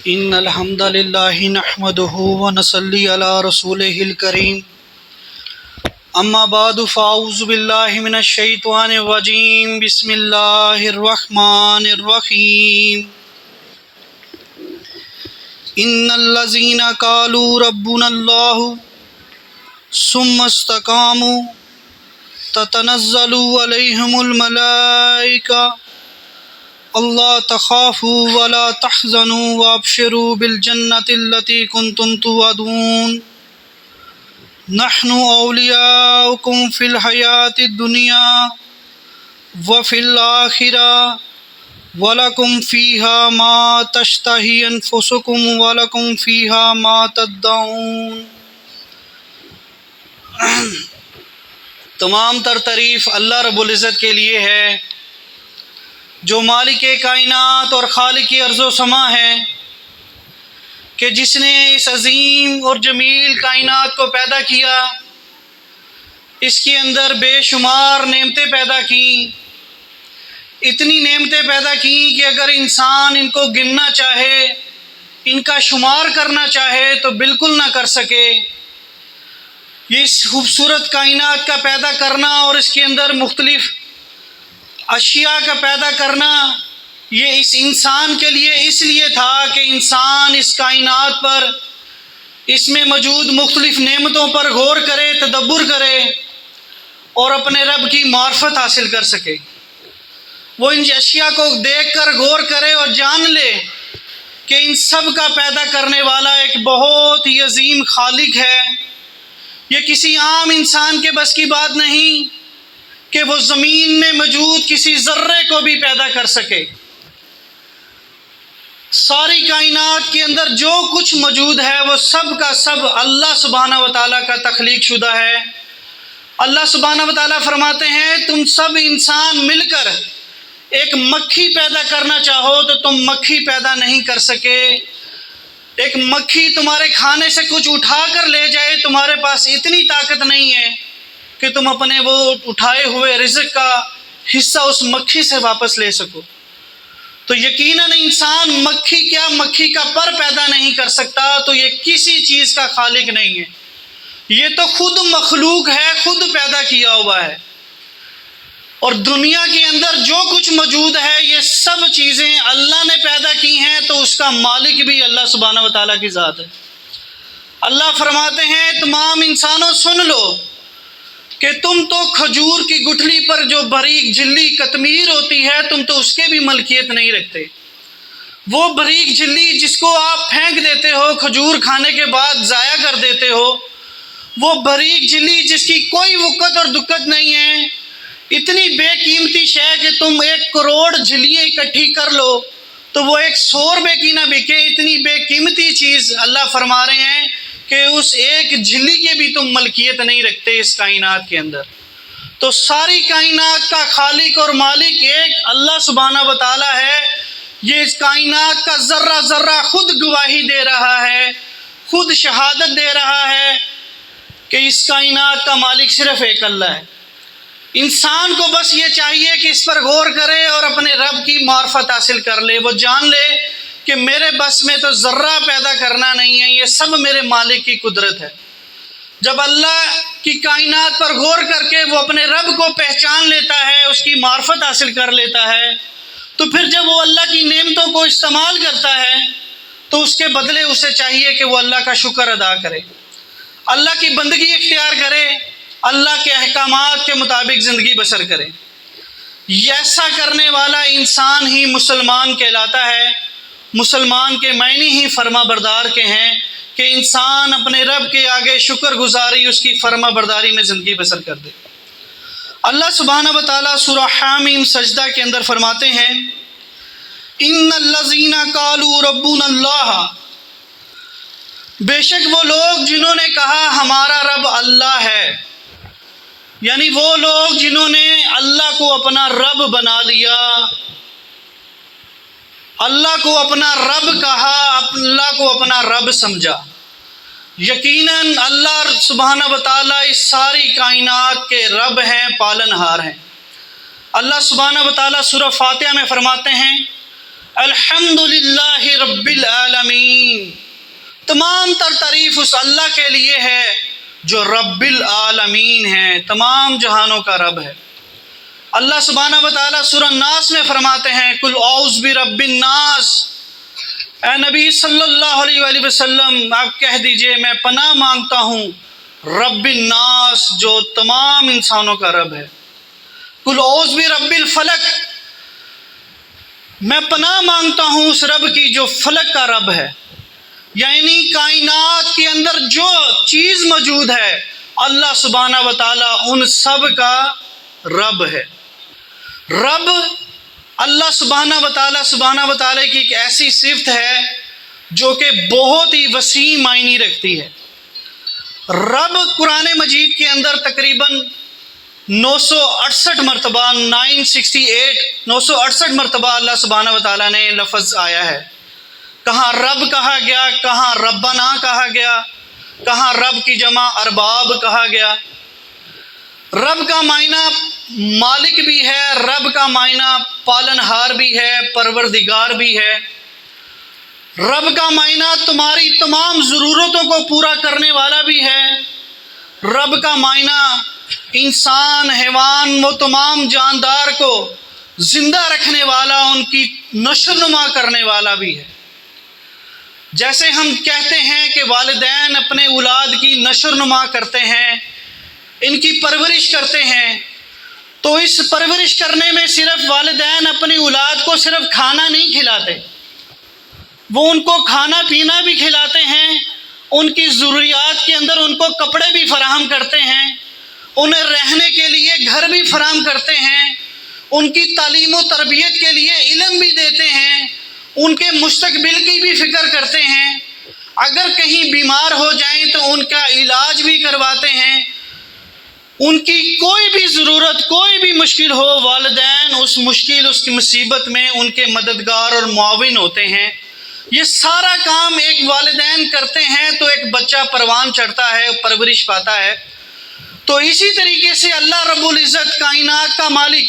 ان الحمد للہ نحمده ونصلی علی رسوله الکریم اما بعد فاعوذ باللہ من الشیطان الرجیم بسم اللہ الرحمن الرحیم ان الذین قالوا ربنا اللہ ثم استقاموا تتنزل علیہم الملائکہ اللہ تخافوا ولا تحزنوا وابشروا بالجنة التي كنتم توعدون نحن اولیاؤکم فی الحیاة الدنیا وفی الآخرہ ولکم فیہا ما تشتہی انفسکم ولکم فیہا ما تدعون۔ تمام تر تعریف اللہ رب العزت کے لیے ہے جو مالک کائنات اور خالق ارض و سما ہے، کہ جس نے اس عظیم اور جمیل کائنات کو پیدا کیا، اس کے اندر بے شمار نعمتیں پیدا کیں، اتنی نعمتیں پیدا کیں کہ اگر انسان ان کو گننا چاہے، ان کا شمار کرنا چاہے تو بالکل نہ کر سکے۔ یہ اس خوبصورت کائنات کا پیدا کرنا اور اس کے اندر مختلف اشیاء کا پیدا کرنا، یہ اس انسان کے لیے اس لیے تھا کہ انسان اس کائنات پر، اس میں موجود مختلف نعمتوں پر غور کرے، تدبر کرے اور اپنے رب کی معرفت حاصل کر سکے۔ وہ ان اشیاء کو دیکھ کر غور کرے اور جان لے کہ ان سب کا پیدا کرنے والا ایک بہت ہی عظیم خالق ہے۔ یہ کسی عام انسان کے بس کی بات نہیں کہ وہ زمین میں موجود کسی ذرے کو بھی پیدا کر سکے۔ ساری کائنات کے اندر جو کچھ موجود ہے وہ سب کا سب اللہ سبحانہ و تعالیٰ کا تخلیق شدہ ہے۔ اللہ سبحانہ و تعالیٰ فرماتے ہیں تم سب انسان مل کر ایک مکھی پیدا کرنا چاہو تو تم مکھی پیدا نہیں کر سکے۔ ایک مکھی تمہارے کھانے سے کچھ اٹھا کر لے جائے، تمہارے پاس اتنی طاقت نہیں ہے کہ تم اپنے وہ اٹھائے ہوئے رزق کا حصہ اس مکھی سے واپس لے سکو۔ تو یقیناً انسان مکھی کیا مکھی کا پر پیدا نہیں کر سکتا، تو یہ کسی چیز کا خالق نہیں ہے، یہ تو خود مخلوق ہے، خود پیدا کیا ہوا ہے۔ اور دنیا کے اندر جو کچھ موجود ہے یہ سب چیزیں اللہ نے پیدا کی ہیں، تو اس کا مالک بھی اللہ سبحانہ و تعالیٰ کی ذات ہے۔ اللہ فرماتے ہیں تمام انسانوں سن لو کہ تم تو کھجور کی گٹھلی پر جو باریک جھلی قطمیر ہوتی ہے، تم تو اس کے بھی ملکیت نہیں رکھتے۔ وہ باریک جھلی جس کو آپ پھینک دیتے ہو، کھجور کھانے کے بعد ضائع کر دیتے ہو، وہ باریک جھلی جس کی کوئی وقت اور دقت نہیں ہے، اتنی بے قیمتی شے کہ تم 1 کروڑ جھلیاں اکٹھی کر لو تو وہ 100 روپے کی نہ بکے، اتنی بے قیمتی چیز اللہ فرما رہے ہیں کہ اس ایک جھلی کے بھی تم ملکیت نہیں رکھتے اس کائنات کے اندر۔ تو ساری کائنات کا خالق اور مالک ایک اللہ سبحانہ و تعالیٰ ہے۔ یہ اس کائنات کا ذرہ ذرہ خود گواہی دے رہا ہے، خود شہادت دے رہا ہے کہ اس کائنات کا مالک صرف ایک اللہ ہے۔ انسان کو بس یہ چاہیے کہ اس پر غور کرے اور اپنے رب کی معرفت حاصل کر لے، وہ جان لے کہ میرے بس میں تو ذرہ پیدا کرنا نہیں ہے، یہ سب میرے مالک کی قدرت ہے۔ جب اللہ کی کائنات پر غور کر کے وہ اپنے رب کو پہچان لیتا ہے، اس کی معرفت حاصل کر لیتا ہے، تو پھر جب وہ اللہ کی نعمتوں کو استعمال کرتا ہے تو اس کے بدلے اسے چاہیے کہ وہ اللہ کا شکر ادا کرے، اللہ کی بندگی اختیار کرے، اللہ کے احکامات کے مطابق زندگی بسر کرے۔ ایسا کرنے والا انسان ہی مسلمان کہلاتا ہے۔ مسلمان کے معنی ہی فرما بردار کے ہیں کہ انسان اپنے رب کے آگے شکر گزاری، اس کی فرما برداری میں زندگی بسر کر دے۔ اللہ سبحانہ و تعالیٰ سورہ حامیم سجدہ کے اندر فرماتے ہیں ان الذین قالوا ربنا اللہ، بے شک وہ لوگ جنہوں نے کہا ہمارا رب اللہ ہے، یعنی وہ لوگ جنہوں نے اللہ کو اپنا رب بنا لیا، اللہ کو اپنا رب کہا، اللہ کو اپنا رب سمجھا۔ یقیناً اللہ سبحانہ و تعالیٰ اس ساری کائنات کے رب ہیں، پالن ہار ہیں۔ اللہ سبحانہ و تعالیٰ سورہ فاتحہ میں فرماتے ہیں الحمد للہ رب العالمین تمام تر تعریف اس اللہ کے لیے ہے جو رب العالمین ہے، تمام جہانوں کا رب ہے۔ اللہ سبحانہ و تعالیٰ سورہ الناس میں فرماتے ہیں قل اعوذ برب الناس، اے نبی صلی اللہ علیہ وآلہ وسلم آپ کہہ دیجئے میں پناہ مانگتا ہوں رب الناس جو تمام انسانوں کا رب ہے۔ قل اعوذ برب الفلق، میں پناہ مانگتا ہوں اس رب کی جو فلک کا رب ہے، یعنی کائنات کے اندر جو چیز موجود ہے اللہ سبحانہ و تعالیٰ ان سب کا رب ہے۔ رب اللہ سبحانہ و تعالیٰ کی ایک ایسی صفت ہے جو کہ بہت ہی وسیع معنی رکھتی ہے۔ رب قرآن مجید کے اندر تقریباً 968 مرتبہ 968 مرتبہ اللہ سبحانہ و تعالیٰ نے لفظ آیا ہے۔ کہاں رب کہا گیا، کہاں ربنا کہا گیا، کہاں رب کی جمع ارباب کہا گیا۔ رب کا معنی مالک بھی ہے، رب کا معنی پالنہار بھی ہے، پروردگار بھی ہے۔ رب کا معنی تمہاری تمام ضرورتوں کو پورا کرنے والا بھی ہے۔ رب کا معنی انسان، حیوان، وہ تمام جاندار کو زندہ رکھنے والا، ان کی نشو نما کرنے والا بھی ہے۔ جیسے ہم کہتے ہیں کہ والدین اپنے اولاد کی نشو نما کرتے ہیں، ان کی پرورش کرتے ہیں، تو اس پرورش کرنے میں صرف والدین اپنی اولاد کو صرف کھانا نہیں کھلاتے، وہ ان کو کھانا پینا بھی کھلاتے ہیں، ان کی ضروریات کے اندر ان کو کپڑے بھی فراہم کرتے ہیں، انہیں رہنے کے لیے گھر بھی فراہم کرتے ہیں، ان کی تعلیم و تربیت کے لیے علم بھی دیتے ہیں، ان کے مستقبل کی بھی فکر کرتے ہیں، اگر کہیں بیمار ہو جائیں تو ان کا علاج بھی کرواتے ہیں، ان کی کوئی بھی ضرورت، کوئی بھی مشکل ہو، والدین اس مشکل، اس کی مصیبت میں ان کے مددگار اور معاون ہوتے ہیں۔ یہ سارا کام ایک والدین کرتے ہیں تو ایک بچہ پروان چڑھتا ہے، پرورش پاتا ہے۔ تو اسی طریقے سے اللہ رب العزت کائنات کا مالک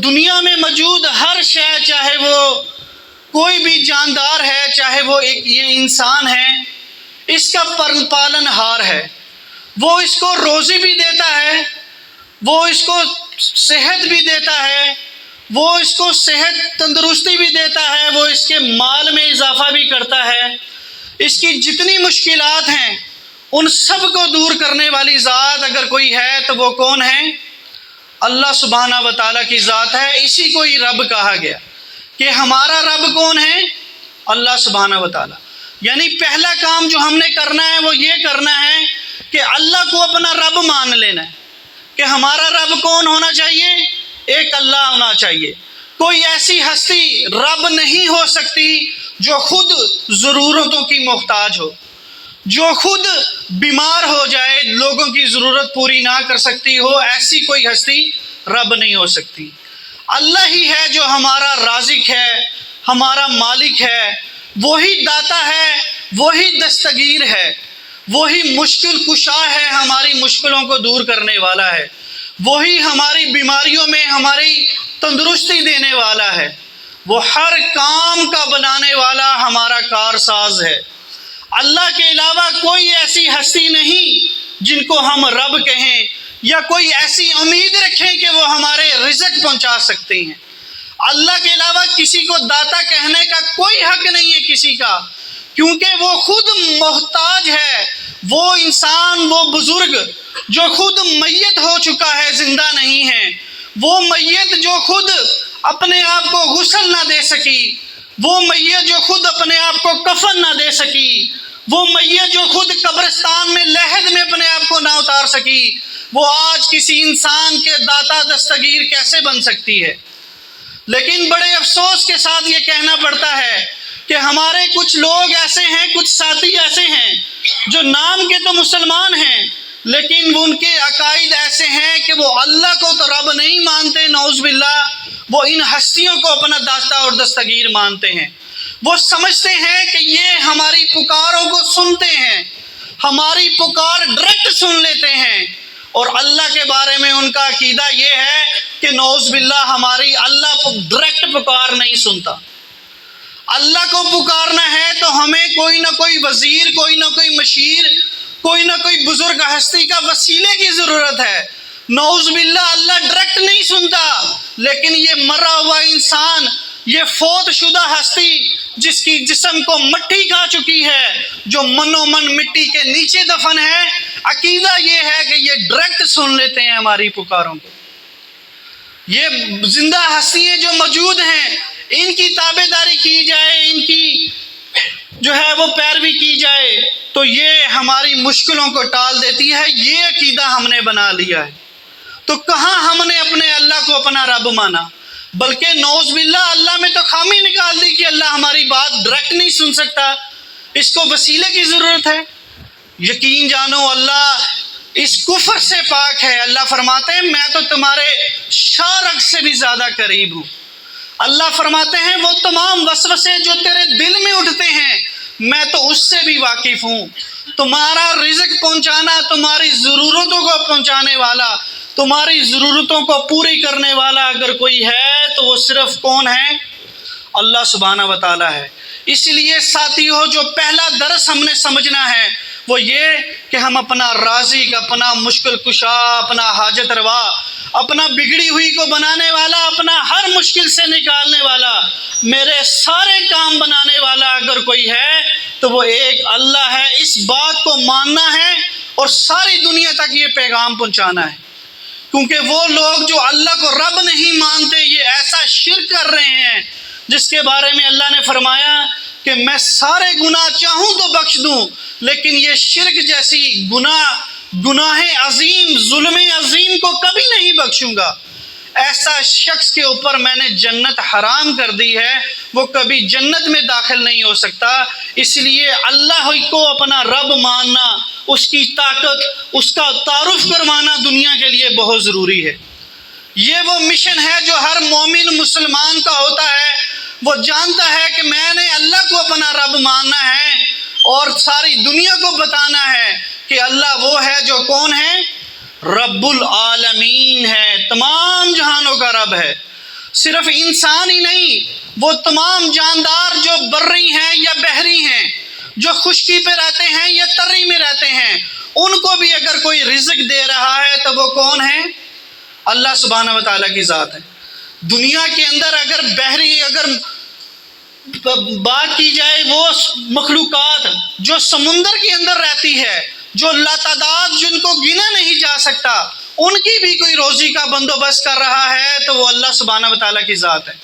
دنیا میں موجود ہر شے، چاہے وہ کوئی بھی جاندار ہے، چاہے وہ یہ انسان ہے، اس کا پالن ہار ہے۔ وہ اس کو روزی بھی دیتا ہے، وہ اس کو صحت بھی دیتا ہے، وہ اس کو صحت تندرستی بھی دیتا ہے، وہ اس کے مال میں اضافہ بھی کرتا ہے۔ اس کی جتنی مشکلات ہیں ان سب کو دور کرنے والی ذات اگر کوئی ہے تو وہ کون ہے؟ اللہ سبحانہ و تعالیٰ کی ذات ہے۔ اسی کو ہی رب کہا گیا کہ ہمارا رب کون ہے؟ اللہ سبحانہ و تعالیٰ۔ یعنی پہلا کام جو ہم نے کرنا ہے وہ یہ کرنا ہے کہ اللہ کو اپنا رب مان لینا ہے کہ ہمارا رب کون ہونا چاہیے؟ ایک اللہ ہونا چاہیے۔ کوئی ایسی ہستی رب نہیں ہو سکتی جو خود ضرورتوں کی محتاج ہو، جو خود بیمار ہو جائے، لوگوں کی ضرورت پوری نہ کر سکتی ہو، ایسی کوئی ہستی رب نہیں ہو سکتی۔ اللہ ہی ہے جو ہمارا رازق ہے، ہمارا مالک ہے، وہی داتا ہے، وہی دستگیر ہے، وہی مشکل کشا ہے، ہماری مشکلوں کو دور کرنے والا ہے، وہی ہماری بیماریوں میں ہماری تندرستی دینے والا ہے، وہ ہر کام کا بنانے والا ہمارا کارساز ہے۔ اللہ کے علاوہ کوئی ایسی ہستی نہیں جن کو ہم رب کہیں یا کوئی ایسی امید رکھیں کہ وہ ہمارے رزق پہنچا سکتے ہیں۔ اللہ کے علاوہ کسی کو داتا کہنے کا کوئی حق نہیں ہے کسی کا، کیونکہ وہ خود محتاج ہے۔ وہ انسان، وہ بزرگ جو خود میت ہو چکا ہے، زندہ نہیں ہے، وہ میت جو خود اپنے آپ کو غسل نہ دے سکی، وہ میت جو خود اپنے آپ کو کفن نہ دے سکی، وہ میت جو خود قبرستان میں لحد میں اپنے آپ کو نہ اتار سکی، وہ آج کسی انسان کے داتا دستگیر کیسے بن سکتی ہے؟ لیکن بڑے افسوس کے ساتھ یہ کہنا پڑتا ہے کہ ہمارے کچھ لوگ ایسے ہیں، کچھ ساتھی ایسے ہیں جو نام کے تو مسلمان ہیں لیکن ان کے عقائد ایسے ہیں کہ وہ اللہ کو تو رب نہیں مانتے، نعوذ باللہ، وہ ان ہستیوں کو اپنا داتا اور دستگیر مانتے ہیں۔ وہ سمجھتے ہیں کہ یہ ہماری پکاروں کو سنتے ہیں، ہماری پکار ڈائریکٹ سن لیتے ہیں، اور اللہ کے بارے میں ان کا عقیدہ یہ ہے کہ نعوذ باللہ ہماری اللہ ڈائریکٹ پکار نہیں سنتا۔ اللہ کو پکارنا ہے تو ہمیں کوئی نہ کوئی وزیر، کوئی نہ کوئی مشیر، کوئی نہ کوئی بزرگ ہستی کا وسیلے کی ضرورت ہے۔ نعوذ باللہ اللہ ڈائریکٹ نہیں سنتا، لیکن یہ مرا ہوا انسان، یہ فوت شدہ ہستی جس کی جسم کو مٹی کھا چکی ہے، جو منو من مٹی کے نیچے دفن ہے، عقیدہ یہ ہے کہ یہ ڈائریکٹ سن لیتے ہیں ہماری پکاروں کو۔ یہ زندہ ہستیاں جو موجود ہیں، ان کی تابع داری کی جائے، ان کی جو ہے وہ پیروی کی جائے تو یہ ہماری مشکلوں کو ٹال دیتی ہے۔ یہ عقیدہ ہم نے بنا لیا ہے، تو کہاں ہم نے اپنے اللہ کو اپنا رب مانا، بلکہ نعوذ باللہ اللہ میں تو خامی نکال دی کہ اللہ ہماری بات ڈائریکٹ نہیں سن سکتا، اس کو وسیلے کی ضرورت ہے۔ یقین جانو اللہ اس کفر سے پاک ہے۔ اللہ فرماتے ہیں میں تو تمہارے شارک سے بھی زیادہ قریب ہوں۔ اللہ فرماتے ہیں وہ تمام وسوسے جو تیرے دل میں اٹھتے ہیں میں تو اس سے بھی واقف ہوں۔ تمہارا رزق پہنچانا، تمہاری ضرورتوں کو پہنچانے والا، تمہاری ضرورتوں کو پوری کرنے والا اگر کوئی ہے تو وہ صرف کون ہے؟ اللہ سبحانہ و تعالیٰ ہے۔ اس لیے ساتھیو جو پہلا درس ہم نے سمجھنا ہے وہ یہ کہ ہم اپنا رازق، اپنا مشکل کشا، اپنا حاجت روا، اپنا بگڑی ہوئی کو بنانے والا، اپنا ہر مشکل سے نکالنے والا، میرے سارے کام بنانے والا اگر کوئی ہے تو وہ ایک اللہ ہے۔ اس بات کو ماننا ہے اور ساری دنیا تک یہ پیغام پہنچانا ہے، کیونکہ وہ لوگ جو اللہ کو رب نہیں مانتے یہ ایسا شرک کر رہے ہیں جس کے بارے میں اللہ نے فرمایا کہ میں سارے گناہ چاہوں تو بخش دوں، لیکن یہ شرک جیسی گناہ عظیم، ظلم عظیم کو کبھی نہیں بخشوں گا۔ ایسا شخص کے اوپر میں نے جنت حرام کر دی ہے، وہ کبھی جنت میں داخل نہیں ہو سکتا۔ اس لیے اللہ کو اپنا رب ماننا، اس کی طاقت، اس کا تعارف کروانا دنیا کے لیے بہت ضروری ہے۔ یہ وہ مشن ہے جو ہر مومن مسلمان کا ہوتا ہے۔ وہ جانتا ہے کہ میں نے اللہ کو اپنا رب ماننا ہے اور ساری دنیا کو بتانا ہے کہ اللہ وہ ہے جو کون ہے؟ رب العالمین ہے، تمام جہانوں کا رب ہے۔ صرف انسان ہی نہیں، وہ تمام جاندار جو بری ہیں یا بحری ہیں، جو خشکی پہ رہتے ہیں یا تری میں رہتے ہیں، ان کو بھی اگر کوئی رزق دے رہا ہے تو وہ کون ہے؟ اللہ سبحانہ و تعالیٰ کی ذات ہے۔ دنیا کے اندر اگر بات کی جائے وہ مخلوقات جو سمندر کے اندر رہتی ہے، جو لاتعداد جن کو گنا نہیں جا سکتا، ان کی بھی کوئی روزی کا بندوبست کر رہا ہے تو وہ اللہ سبحانہ و تعالیٰ کی ذات ہے۔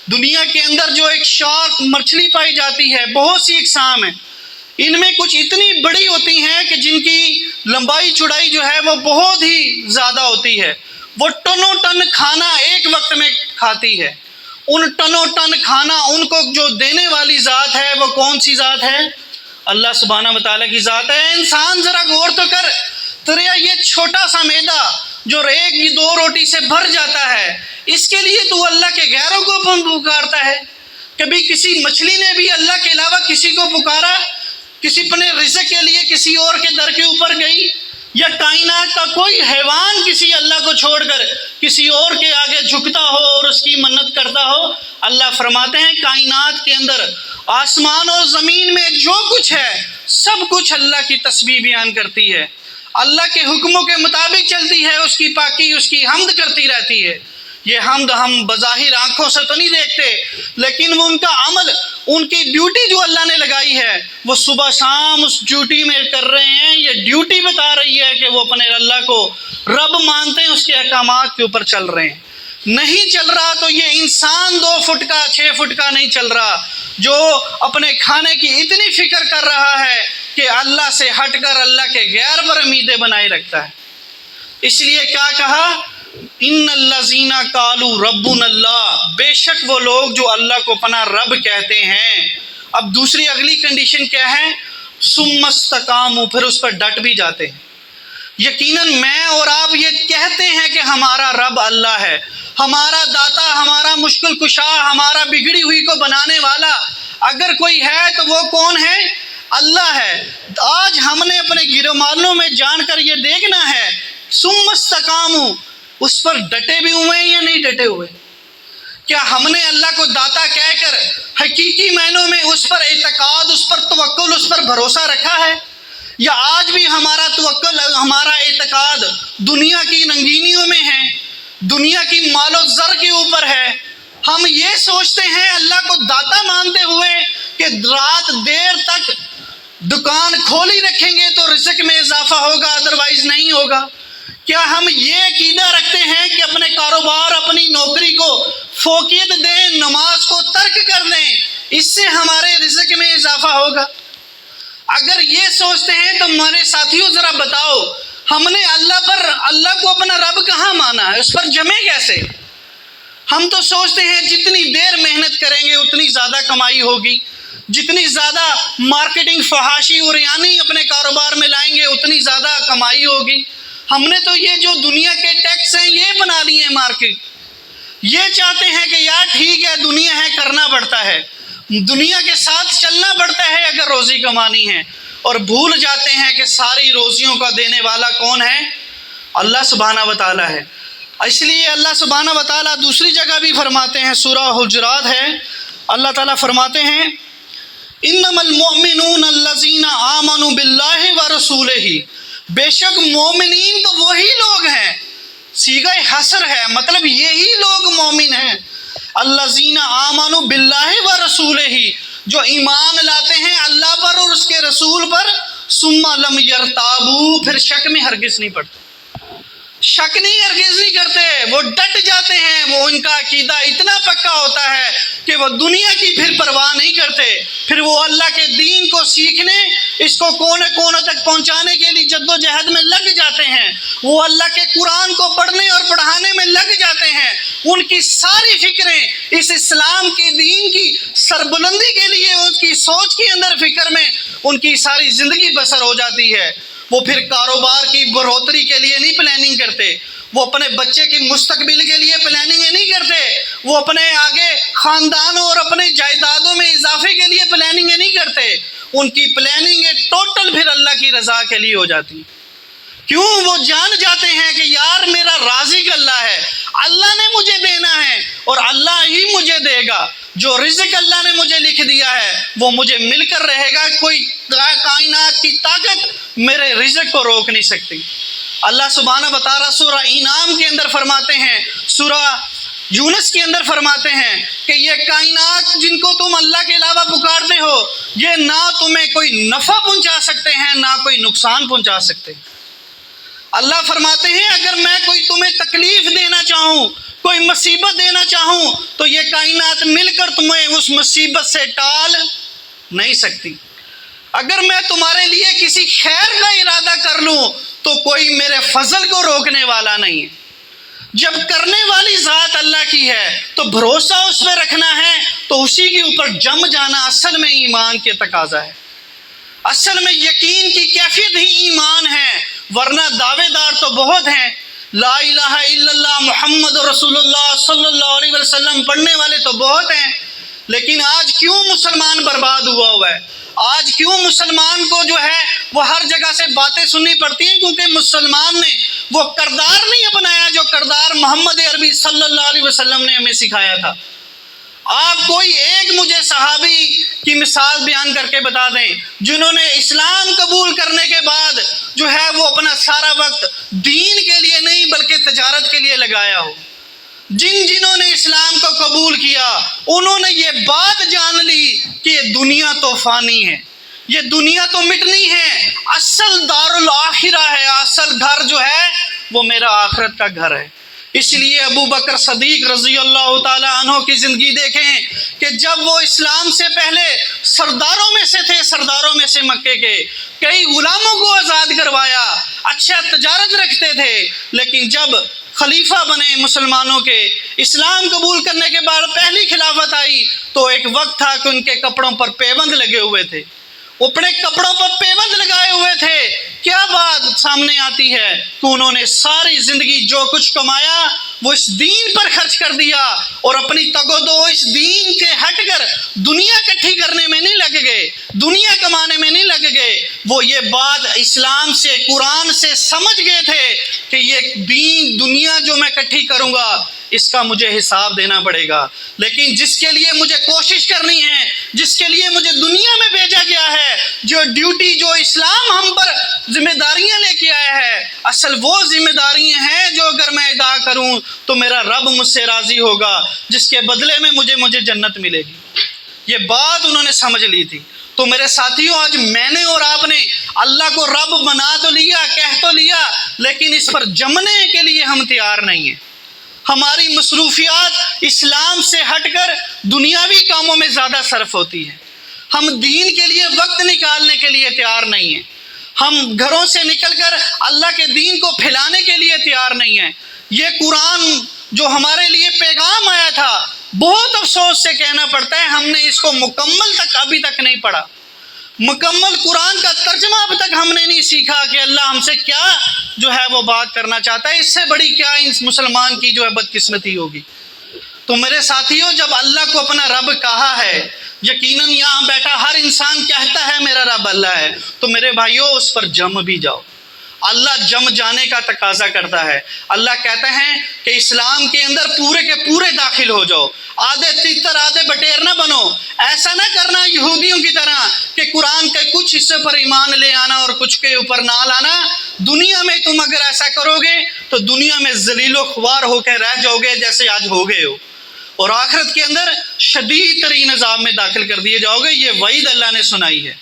دنیا کے اندر جو ایک شارک مچھلی پائی جاتی ہے، بہت سی اقسام ہیں، ان میں کچھ اتنی بڑی ہوتی ہیں کہ جن کی لمبائی چوڑائی جو ہے وہ بہت ہی زیادہ ہوتی ہے، وہ ٹنوں ٹن کھانا ایک وقت میں کھاتی ہے۔ ان ٹنوں ٹن کھانا ان کو جو دینے والی ذات ہے وہ کون سی ذات ہے؟ اللہ سبحانہ و تعالیٰ کی ذات ہے۔ انسان ذرا غور تو کر، تیرا یہ چھوٹا سا میدا جو ایک یا دو روٹی سے بھر جاتا ہے، اس کے لیے تو اللہ کے غیروں کو پکارتا ہے۔ کبھی کسی مچھلی نے بھی اللہ کے علاوہ کسی کو پکارا؟ کسی اپنے رزق کے لیے کسی اور کے در کے اوپر گئی؟ یا کائنات کا کوئی حیوان کسی اللہ کو چھوڑ کر کسی اور کے آگے جھکتا ہو اور اس کی منت کرتا ہو؟ اللہ فرماتے ہیں کائنات کے اندر، آسمان اور زمین میں جو کچھ ہے سب کچھ اللہ کی تسبیح بیان کرتی ہے، اللہ کے حکموں کے مطابق چلتی ہے، اس کی پاکی، اس کی حمد کرتی رہتی ہے۔ یہ حمد ہم بظاہر آنکھوں سے تو نہیں دیکھتے، لیکن وہ ان کا عمل، ان کی ڈیوٹی جو اللہ نے لگائی ہے وہ صبح شام اس ڈیوٹی میں کر رہے ہیں۔ یہ ڈیوٹی بتا رہی ہے کہ وہ اپنے اللہ کو رب مانتے ہیں، اس کے احکامات کے اوپر چل رہے ہیں۔ نہیں چل رہا تو یہ انسان 2 فٹ کا 6 فٹ کا نہیں چل رہا، جو اپنے کھانے کی اتنی فکر کر رہا ہے کہ اللہ سے ہٹ کر اللہ کے غیر پر امیدیں بنائے رکھتا ہے۔ اس لیے کیا کہا؟ ان الذین قالوا ربنا اللہ، بے شک وہ لوگ جو اللہ کو اپنا رب کہتے ہیں۔ اب دوسری اگلی کنڈیشن کیا ہے؟ ثم استقاموا، پھر اس پر ڈٹ بھی جاتے ہیں۔ یقیناً میں اور آپ یہ کہتے ہیں کہ ہمارا رب اللہ ہے، ہمارا داتا، ہمارا مشکل کشا، ہمارا بگڑی ہوئی کو بنانے والا اگر کوئی ہے تو وہ کون ہے؟ اللہ ہے۔ آج ہم نے اپنے گرمانوں میں جان کر یہ دیکھنا ہے ثم استقاموا، اس پر ڈٹے بھی ہوئے ہیں یا نہیں ڈٹے ہوئے؟ کیا ہم نے اللہ کو داتا کہہ کر حقیقی معنوں میں اس پر اعتقاد، اس پر بھروسہ رکھا ہے؟ یا آج بھی ہمارا توکل، ہمارا اعتقاد دنیا کی رنگینیوں میں ہے، دنیا کی مال و زر کے اوپر ہے؟ ہم یہ سوچتے ہیں اللہ کو داتا مانتے ہوئے کہ رات دیر تک دکان کھولی رکھیں گے تو رزق میں اضافہ ہوگا، ادروائز نہیں ہوگا؟ کیا ہم یہ عقیدہ رکھتے ہیں کہ اپنے کاروبار، اپنی نوکری کو فوقیت دیں، نماز کو ترک کر دیں، اس سے ہمارے رزق میں اضافہ ہوگا؟ اگر یہ سوچتے ہیں تو میرے ساتھیوں ذرا بتاؤ، ہم نے اللہ کو اپنا رب کہاں مانا ہے؟ اس پر جمے کیسے؟ ہم تو سوچتے ہیں جتنی دیر محنت کریں گے اتنی زیادہ کمائی ہوگی، جتنی زیادہ مارکیٹنگ، فحاشی اور یعنی اپنے کاروبار میں لائیں گے اتنی زیادہ کمائی ہوگی۔ ہم نے تو یہ جو دنیا کے ٹیکس ہیں یہ بنا لیے ہیں مارکیٹ، یہ چاہتے ہیں کہ یار ٹھیک ہے دنیا ہے، کرنا پڑتا ہے، دنیا کے ساتھ چلنا پڑتا ہے اگر روزی کمانی ہے، اور بھول جاتے ہیں کہ ساری روزیوں کا دینے والا کون ہے؟ اللہ سبحانہ و تعالیٰ ہے۔ اس لیے اللہ سبحانہ و تعالیٰ دوسری جگہ بھی فرماتے ہیں، سورہ حجرات ہے، اللہ تعالیٰ فرماتے ہیں انما المؤمنون الذین آمنوا باللہ ورسولہ، بے شک مومنین تو وہی لوگ ہیں، صیغہ حصر ہے، مطلب یہی لوگ مومن ہیں، الذین آمنوا باللہ ورسولہ، جو ایمان لاتے ہیں اللہ پر اور اس کے رسول پر، ثم لم یرتابوا، پھر شک میں ہرگز نہیں پڑتے، شک نہیں ہرگز نہیں کرتے، وہ ڈٹ جاتے ہیں، وہ ان کا عقیدہ اتنا پکا ہوتا ہے کہ وہ دنیا کی پھر پرواہ نہیں کرتے، پھر وہ اللہ کے دین کو سیکھنے، اس کو کونے کونے تک پہنچانے کے لیے جد و جہد میں لگ جاتے ہیں، وہ اللہ کے قرآن کو پڑھنے اور پڑھانے میں لگ جاتے ہیں، ان کی ساری فکریں اس اسلام کے دین کی سربلندی کے لیے، اس کی سوچ کے اندر فکر میں ان کی ساری زندگی بسر ہو جاتی ہے۔ وہ پھر کاروبار کی بڑھوتری کے لیے نہیں پلاننگ کرتے، وہ اپنے بچے کی مستقبل کے لیے پلاننگ نہیں کرتے، وہ اپنے آگے خاندانوں اور اپنے جائیدادوں میں اضافے کے لیے پلاننگ نہیں کرتے، ان کی پلاننگ ٹوٹل پھر اللہ کی رضا کے لیے ہو جاتی۔ کیوں؟ وہ جان جاتے ہیں کہ یار میرا رازق اللہ ہے، اللہ نے مجھے دینا ہے اور اللہ ہی مجھے دے گا، جو رزق اللہ نے مجھے لکھ دیا ہے وہ مجھے مل کر رہے گا، کوئی کائنات کی طاقت میرے رزق کو روک نہیں سکتی۔ اللہ سبحانہ و تعالیٰ سورہ انعام کے اندر فرماتے ہیں، سورہ یونس کے اندر فرماتے ہیں کہ یہ کائنات جن کو تم اللہ کے علاوہ پکارتے ہو، یہ نہ تمہیں کوئی نفع پہنچا سکتے ہیں نہ کوئی نقصان پہنچا سکتے۔ اللہ فرماتے ہیں اگر میں کوئی تمہیں تکلیف دینا چاہوں، کوئی مصیبت دینا چاہوں تو یہ کائنات مل کر تمہیں اس مصیبت سے ٹال نہیں سکتی۔ اگر میں تمہارے لیے کسی خیر کا ارادہ کر لوں تو کوئی میرے فضل کو روکنے والا نہیں ہے۔ جب کرنے والی ذات اللہ کی ہے تو بھروسہ اس پہ رکھنا ہے، تو اسی کے اوپر جم جانا اصل میں ایمان کے تقاضا ہے، اصل میں یقین کی کیفیت ہی ایمان ہے، ورنہ دعوے دار تو بہت ہیں، لا الہ الا اللہ محمد رسول اللہ صلی اللہ علیہ وسلم پڑھنے والے تو بہت ہیں، لیکن آج کیوں مسلمان برباد ہوا ہے؟ آج کیوں مسلمان کو جو ہے وہ ہر جگہ سے باتیں سننی پڑتی ہیں؟ کیونکہ مسلمان نے وہ کردار نہیں اپنایا جو کردار محمد عربی صلی اللہ علیہ وسلم نے ہمیں سکھایا تھا۔ آپ کوئی ایک مجھے صحابی کی مثال بیان کر کے بتا دیں جنہوں نے اسلام قبول کرنے کے بعد جو ہے وہ اپنا سارا وقت دین کے لیے نہیں بلکہ تجارت کے لیے لگایا ہو۔ جنہوں نے اسلام کو قبول کیا انہوں نے یہ بات جان لی کہ یہ دنیا تو فانی ہے، یہ دنیا تو مٹنی ہے، اصل دار الاخرہ ہے، اصل گھر جو ہے وہ میرا آخرت کا گھر ہے۔ اس لیے ابو بکر صدیق رضی اللہ تعالیٰ عنہ کی زندگی دیکھیں کہ جب وہ اسلام سے پہلے سرداروں میں سے تھے، سرداروں میں سے مکے کے کئی غلاموں کو آزاد کروایا، اچھا تجارت رکھتے تھے، لیکن جب خلیفہ بنے مسلمانوں کے، اسلام قبول کرنے کے بعد پہلی خلافت آئی تو ایک وقت تھا کہ ان کے کپڑوں پر پیبند لگے ہوئے تھے، اپنے کپڑوں پر پیبند لگائے ہوئے تھے۔ کیا بات سامنے آتی ہے کہ انہوں نے ساری زندگی جو کچھ کمایا وہ اس دین پر خرچ کر دیا اور اپنی تگ و دو اس دین کے ہٹ کر دنیا اکٹھی کرنے میں نہیں لگ گئے، دنیا کمانے میں نہیں لگ گئے، وہ یہ بات اسلام سے قرآن سے سمجھ گئے تھے کہ یہ دین دنیا جو میں اکٹھی کروں گا اس کا مجھے حساب دینا پڑے گا، لیکن جس کے لیے مجھے کوشش کرنی ہے، جس کے لیے مجھے دنیا میں بھیجا گیا ہے، جو ڈیوٹی جو اسلام ہم پر ذمہ داریاں لے کے آیا ہے، اصل وہ ذمہ داریاں ہیں جو اگر میں ادا کروں تو میرا رب مجھ سے راضی ہوگا، جس کے بدلے میں مجھے جنت ملے گی۔ یہ بات انہوں نے سمجھ لی تھی۔ تو میرے ساتھیوں، آج میں نے اور آپ نے اللہ کو رب بنا تو لیا، کہہ تو لیا، لیکن اس پر جمنے کے لیے ہم تیار نہیں ہیں۔ ہماری مصروفیات اسلام سے ہٹ کر دنیاوی کاموں میں زیادہ صرف ہوتی ہیں۔ ہم دین کے لیے وقت نکالنے کے لیے تیار نہیں ہیں۔ ہم گھروں سے نکل کر اللہ کے دین کو پھیلانے کے لیے تیار نہیں ہیں۔ یہ قرآن جو ہمارے لیے پیغام آیا تھا، بہت افسوس سے کہنا پڑتا ہے ہم نے اس کو مکمل تک ابھی تک نہیں پڑھا۔ مکمل قرآن کا ترجمہ اب تک ہم نے نہیں سیکھا کہ اللہ ہم سے کیا جو ہے وہ بات کرنا چاہتا ہے۔ اس سے بڑی کیا اس مسلمان کی جو ہے بدقسمتی ہوگی۔ تو میرے ساتھیوں، جب اللہ کو اپنا رب کہا ہے، یقیناً یہاں بیٹھا ہر انسان کہتا ہے میرا رب اللہ ہے، تو میرے بھائیوں اس پر جم بھی جاؤ۔ اللہ جم جانے کا تقاضا کرتا ہے۔ اللہ کہتے ہیں کہ اسلام کے اندر پورے کے پورے داخل ہو جاؤ، آدھے تیتر آدھے بٹیر نہ بنو۔ ایسا نہ کرنا یہودیوں کی طرح کہ قرآن کے کچھ حصے پر ایمان لے آنا اور کچھ کے اوپر نہ لانا۔ دنیا میں تم اگر ایسا کرو گے تو دنیا میں ذلیل و خوار ہو کے رہ جاؤ گے جیسے آج ہو گئے ہو، اور آخرت کے اندر شدید ترین عذاب میں داخل کر دیے جاؤ گے۔ یہ وعید اللہ نے سنائی ہے۔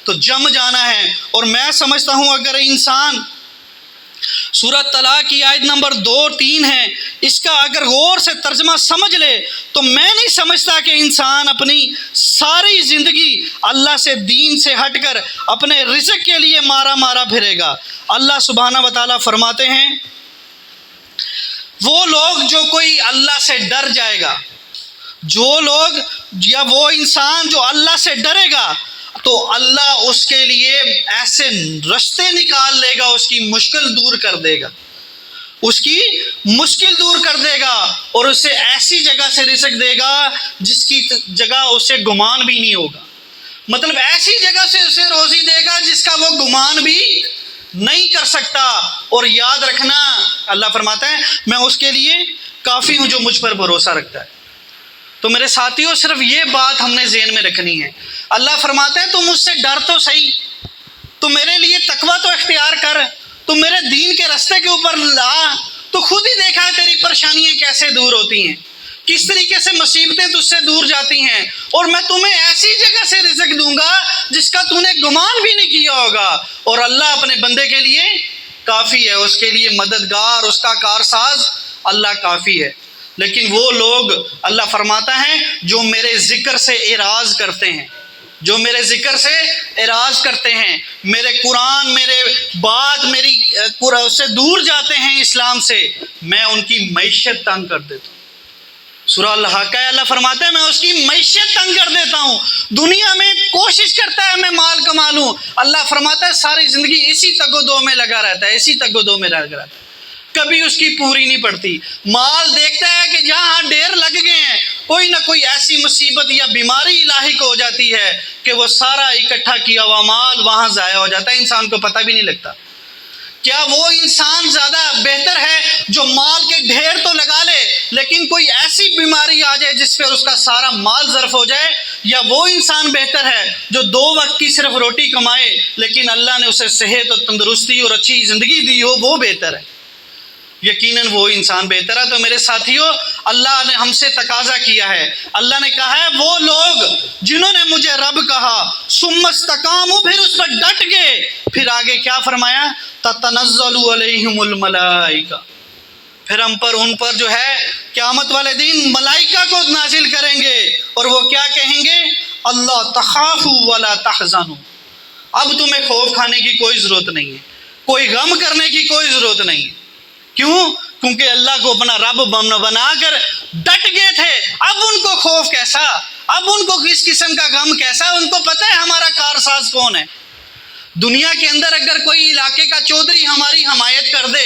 تو جم جانا ہے۔ اور میں سمجھتا ہوں اگر انسان سورہ طلاق کی آیت نمبر 2-3 ہے، اس کا اگر غور سے ترجمہ سمجھ لے تو میں نہیں سمجھتا کہ انسان اپنی ساری زندگی اللہ سے دین سے ہٹ کر اپنے رزق کے لیے مارا پھرے گا۔ اللہ سبحانہ و تعالیٰ فرماتے ہیں وہ لوگ جو کوئی اللہ سے ڈر جائے گا، جو لوگ یا وہ انسان جو اللہ سے ڈرے گا تو اللہ اس کے لیے ایسے رستے نکال لے گا، اس کی مشکل دور کر دے گا، اس کی مشکل دور کر دے گا، اور اسے ایسی جگہ سے رزق دے گا جس کی جگہ اسے گمان بھی نہیں ہوگا۔ مطلب ایسی جگہ سے اسے روزی دے گا جس کا وہ گمان بھی نہیں کر سکتا۔ اور یاد رکھنا، اللہ فرماتا ہے میں اس کے لیے کافی ہوں جو مجھ پر بھروسہ رکھتا ہے۔ تو میرے ساتھیوں، صرف یہ بات ہم نے ذہن میں رکھنی ہے۔ اللہ فرماتا ہے تو مجھ سے ڈر تو صحیح، تو میرے لیے تقویٰ تو اختیار کر، تو میرے دین کے راستے کے اوپر لا، تو خود ہی دیکھا ہے تیری پریشانیاں کیسے دور ہوتی ہیں، کس طریقے سے مصیبتیں تجھ سے دور جاتی ہیں، اور میں تمہیں ایسی جگہ سے رزق دوں گا جس کا تو نے گمان بھی نہیں کیا ہوگا۔ اور اللہ اپنے بندے کے لیے کافی ہے، اس کے لیے مددگار، اس کا کارساز اللہ کافی ہے۔ لیکن وہ لوگ، اللہ فرماتا ہے جو میرے ذکر سے اعراض کرتے ہیں، جو میرے ذکر سے اعراض کرتے ہیں، میرے قرآن، میرے بات، میری اس سے دور جاتے ہیں اسلام سے، میں ان کی معیشت تنگ کر دیتا ہوں۔ سورہ الحاقہ اللہ فرماتا ہے میں اس کی معیشت تنگ کر دیتا ہوں۔ دنیا میں کوشش کرتا ہے میں مال کما لوں، اللہ فرماتا ہے ساری زندگی اسی تگ و دو میں لگا رہتا ہے، اسی تگ و دو میں لگا رہتا ہے، کبھی اس کی پوری نہیں پڑتی۔ مال دیکھتا ہے کہ جہاں ڈھیر لگ گئے ہیں، کوئی نہ کوئی ایسی مصیبت یا بیماری لاحق ہو جاتی ہے کہ وہ سارا اکٹھا کیا ہوا مال وہاں ضائع ہو جاتا ہے، انسان کو پتہ بھی نہیں لگتا۔ کیا وہ انسان زیادہ بہتر ہے جو مال کے ڈھیر تو لگا لے لیکن کوئی ایسی بیماری آ جائے جس پہ اس کا سارا مال ظرف ہو جائے، یا وہ انسان بہتر ہے جو 2 وقت کی صرف روٹی کمائے لیکن اللہ نے اسے صحت اور تندرستی اور اچھی زندگی دی ہو؟ وہ بہتر ہے، یقیناً وہ انسان بہتر ہے۔ تو میرے ساتھیوں، اللہ نے ہم سے تقاضا کیا ہے، اللہ نے کہا ہے وہ لوگ جنہوں نے مجھے رب کہا ثم استقاموا، پھر اس پر ڈٹ گئے، پھر آگے کیا فرمایا؟ تتنزل علیہم الملائکہ، پھر ہم پر ان پر جو ہے قیامت والے دن ملائکہ کو نازل کریں گے، اور وہ کیا کہیں گے؟ اللہ تخافوا ولا تحزنوا، اب تمہیں خوف کھانے کی کوئی ضرورت نہیں ہے، کوئی غم کرنے کی کوئی ضرورت نہیں ہے۔ کیوں؟ کیونکہ اللہ کو اپنا رب بنا کر ڈٹ گئے تھے۔ اب ان کو خوف کیسا، اب ان کو کس قسم کا غم کیسا؟ ان کو پتہ ہے ہمارا کارساز کون ہے۔ دنیا کے اندر اگر کوئی علاقے کا چودھری ہماری حمایت کر دے،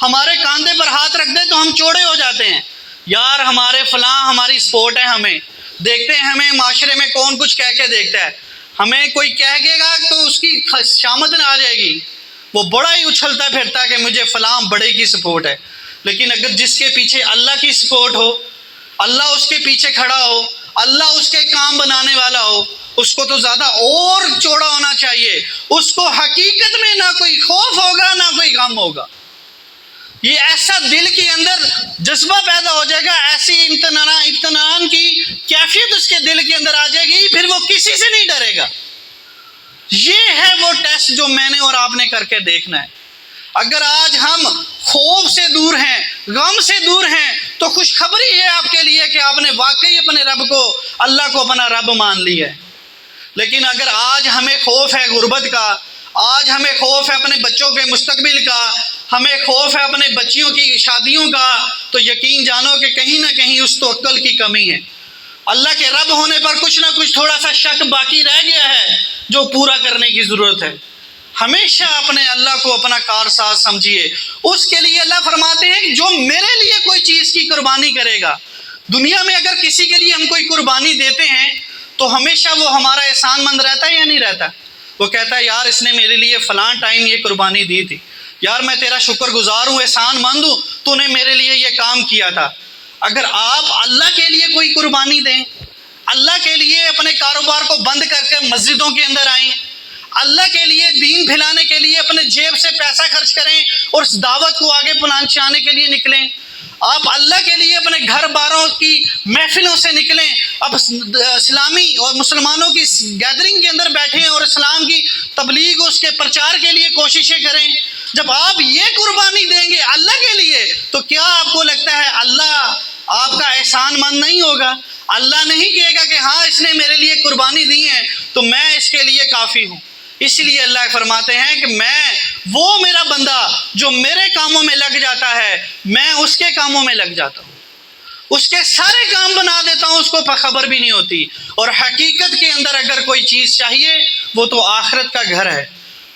ہمارے کاندھے پر ہاتھ رکھ دے تو ہم چوڑے ہو جاتے ہیں، یار ہمارے فلاں ہماری سپورٹ ہے، ہمیں دیکھتے ہیں، ہمیں معاشرے میں کون کچھ کہہ کے دیکھتا ہے، ہمیں کوئی کہہ گے گا تو اس کی شامت نہ آ جائے گی، وہ بڑا ہی اچھلتا پھرتا کہ مجھے فلاں بڑے کی سپورٹ ہے۔ لیکن اگر جس کے پیچھے اللہ کی سپورٹ ہو، اللہ اس کے پیچھے کھڑا ہو، اللہ اس کے کام بنانے والا ہو، اس کو تو زیادہ اور چوڑا ہونا چاہیے. اس کو حقیقت میں نہ کوئی خوف ہوگا نہ کوئی غم ہوگا. یہ ایسا دل کے اندر جذبہ پیدا ہو جائے گا، ایسی اطمینان کی کیفیت اس کے دل کے اندر آ جائے گی، پھر وہ کسی سے نہیں ڈرے گا. یہ ہے وہ ٹیسٹ جو میں نے اور آپ نے کر کے دیکھنا ہے. اگر آج ہم خوف سے دور ہیں، غم سے دور ہیں، تو خوشخبری ہے آپ کے لیے کہ آپ نے واقعی اپنے رب کو، اللہ کو اپنا رب مان لیا ہے. لیکن اگر آج ہمیں خوف ہے غربت کا، آج ہمیں خوف ہے اپنے بچوں کے مستقبل کا، ہمیں خوف ہے اپنے بچیوں کی شادیوں کا، تو یقین جانو کہ کہیں نہ کہیں اس توکل کی کمی ہے. اللہ کے رب ہونے پر کچھ نہ کچھ تھوڑا سا شک باقی رہ گیا ہے جو پورا کرنے کی ضرورت ہے. ہمیشہ اپنے اللہ کو اپنا کارساز سمجھیے. اس کے لیے اللہ فرماتے ہیں کہ جو میرے لیے کوئی چیز کی قربانی کرے گا. دنیا میں اگر کسی کے لیے ہم کوئی قربانی دیتے ہیں تو ہمیشہ وہ ہمارا احسان مند رہتا ہے یا نہیں رہتا؟ وہ کہتا ہے یار اس نے میرے لیے فلاں ٹائم یہ قربانی دی تھی، یار میں تیرا شکر گزار ہوں، احسان مند ہوں، تو نے میرے لیے یہ کام کیا تھا. اگر آپ اللہ کے لیے کوئی قربانی دیں، اللہ کے لیے اپنے کاروبار کو بند کر کے مسجدوں کے اندر آئیں، اللہ کے لیے دین پھیلانے کے لیے اپنے جیب سے پیسہ خرچ کریں اور اس دعوت کو آگے پہنچانے کے لیے نکلیں، آپ اللہ کے لیے اپنے گھر باروں کی محفلوں سے نکلیں، اب اسلامی اور مسلمانوں کی گیدرنگ کے اندر بیٹھیں اور اسلام کی تبلیغ اس کے پرچار کے لیے کوششیں کریں. جب آپ یہ قربانی دیں گے اللہ کے لیے تو کیا آپ کو لگتا ہے اللہ آپ کا احسان مند نہیں ہوگا؟ اللہ نہیں کہے گا کہ ہاں اس نے میرے لیے قربانی دی ہے تو میں اس کے لیے کافی ہوں. اس لیے اللہ فرماتے ہیں کہ میں وہ میرا بندہ جو میرے کاموں میں لگ جاتا ہے میں اس کے کاموں میں لگ جاتا ہوں، اس کے سارے کام بنا دیتا ہوں، اس کو خبر بھی نہیں ہوتی. اور حقیقت کے اندر اگر کوئی چیز چاہیے وہ تو آخرت کا گھر ہے،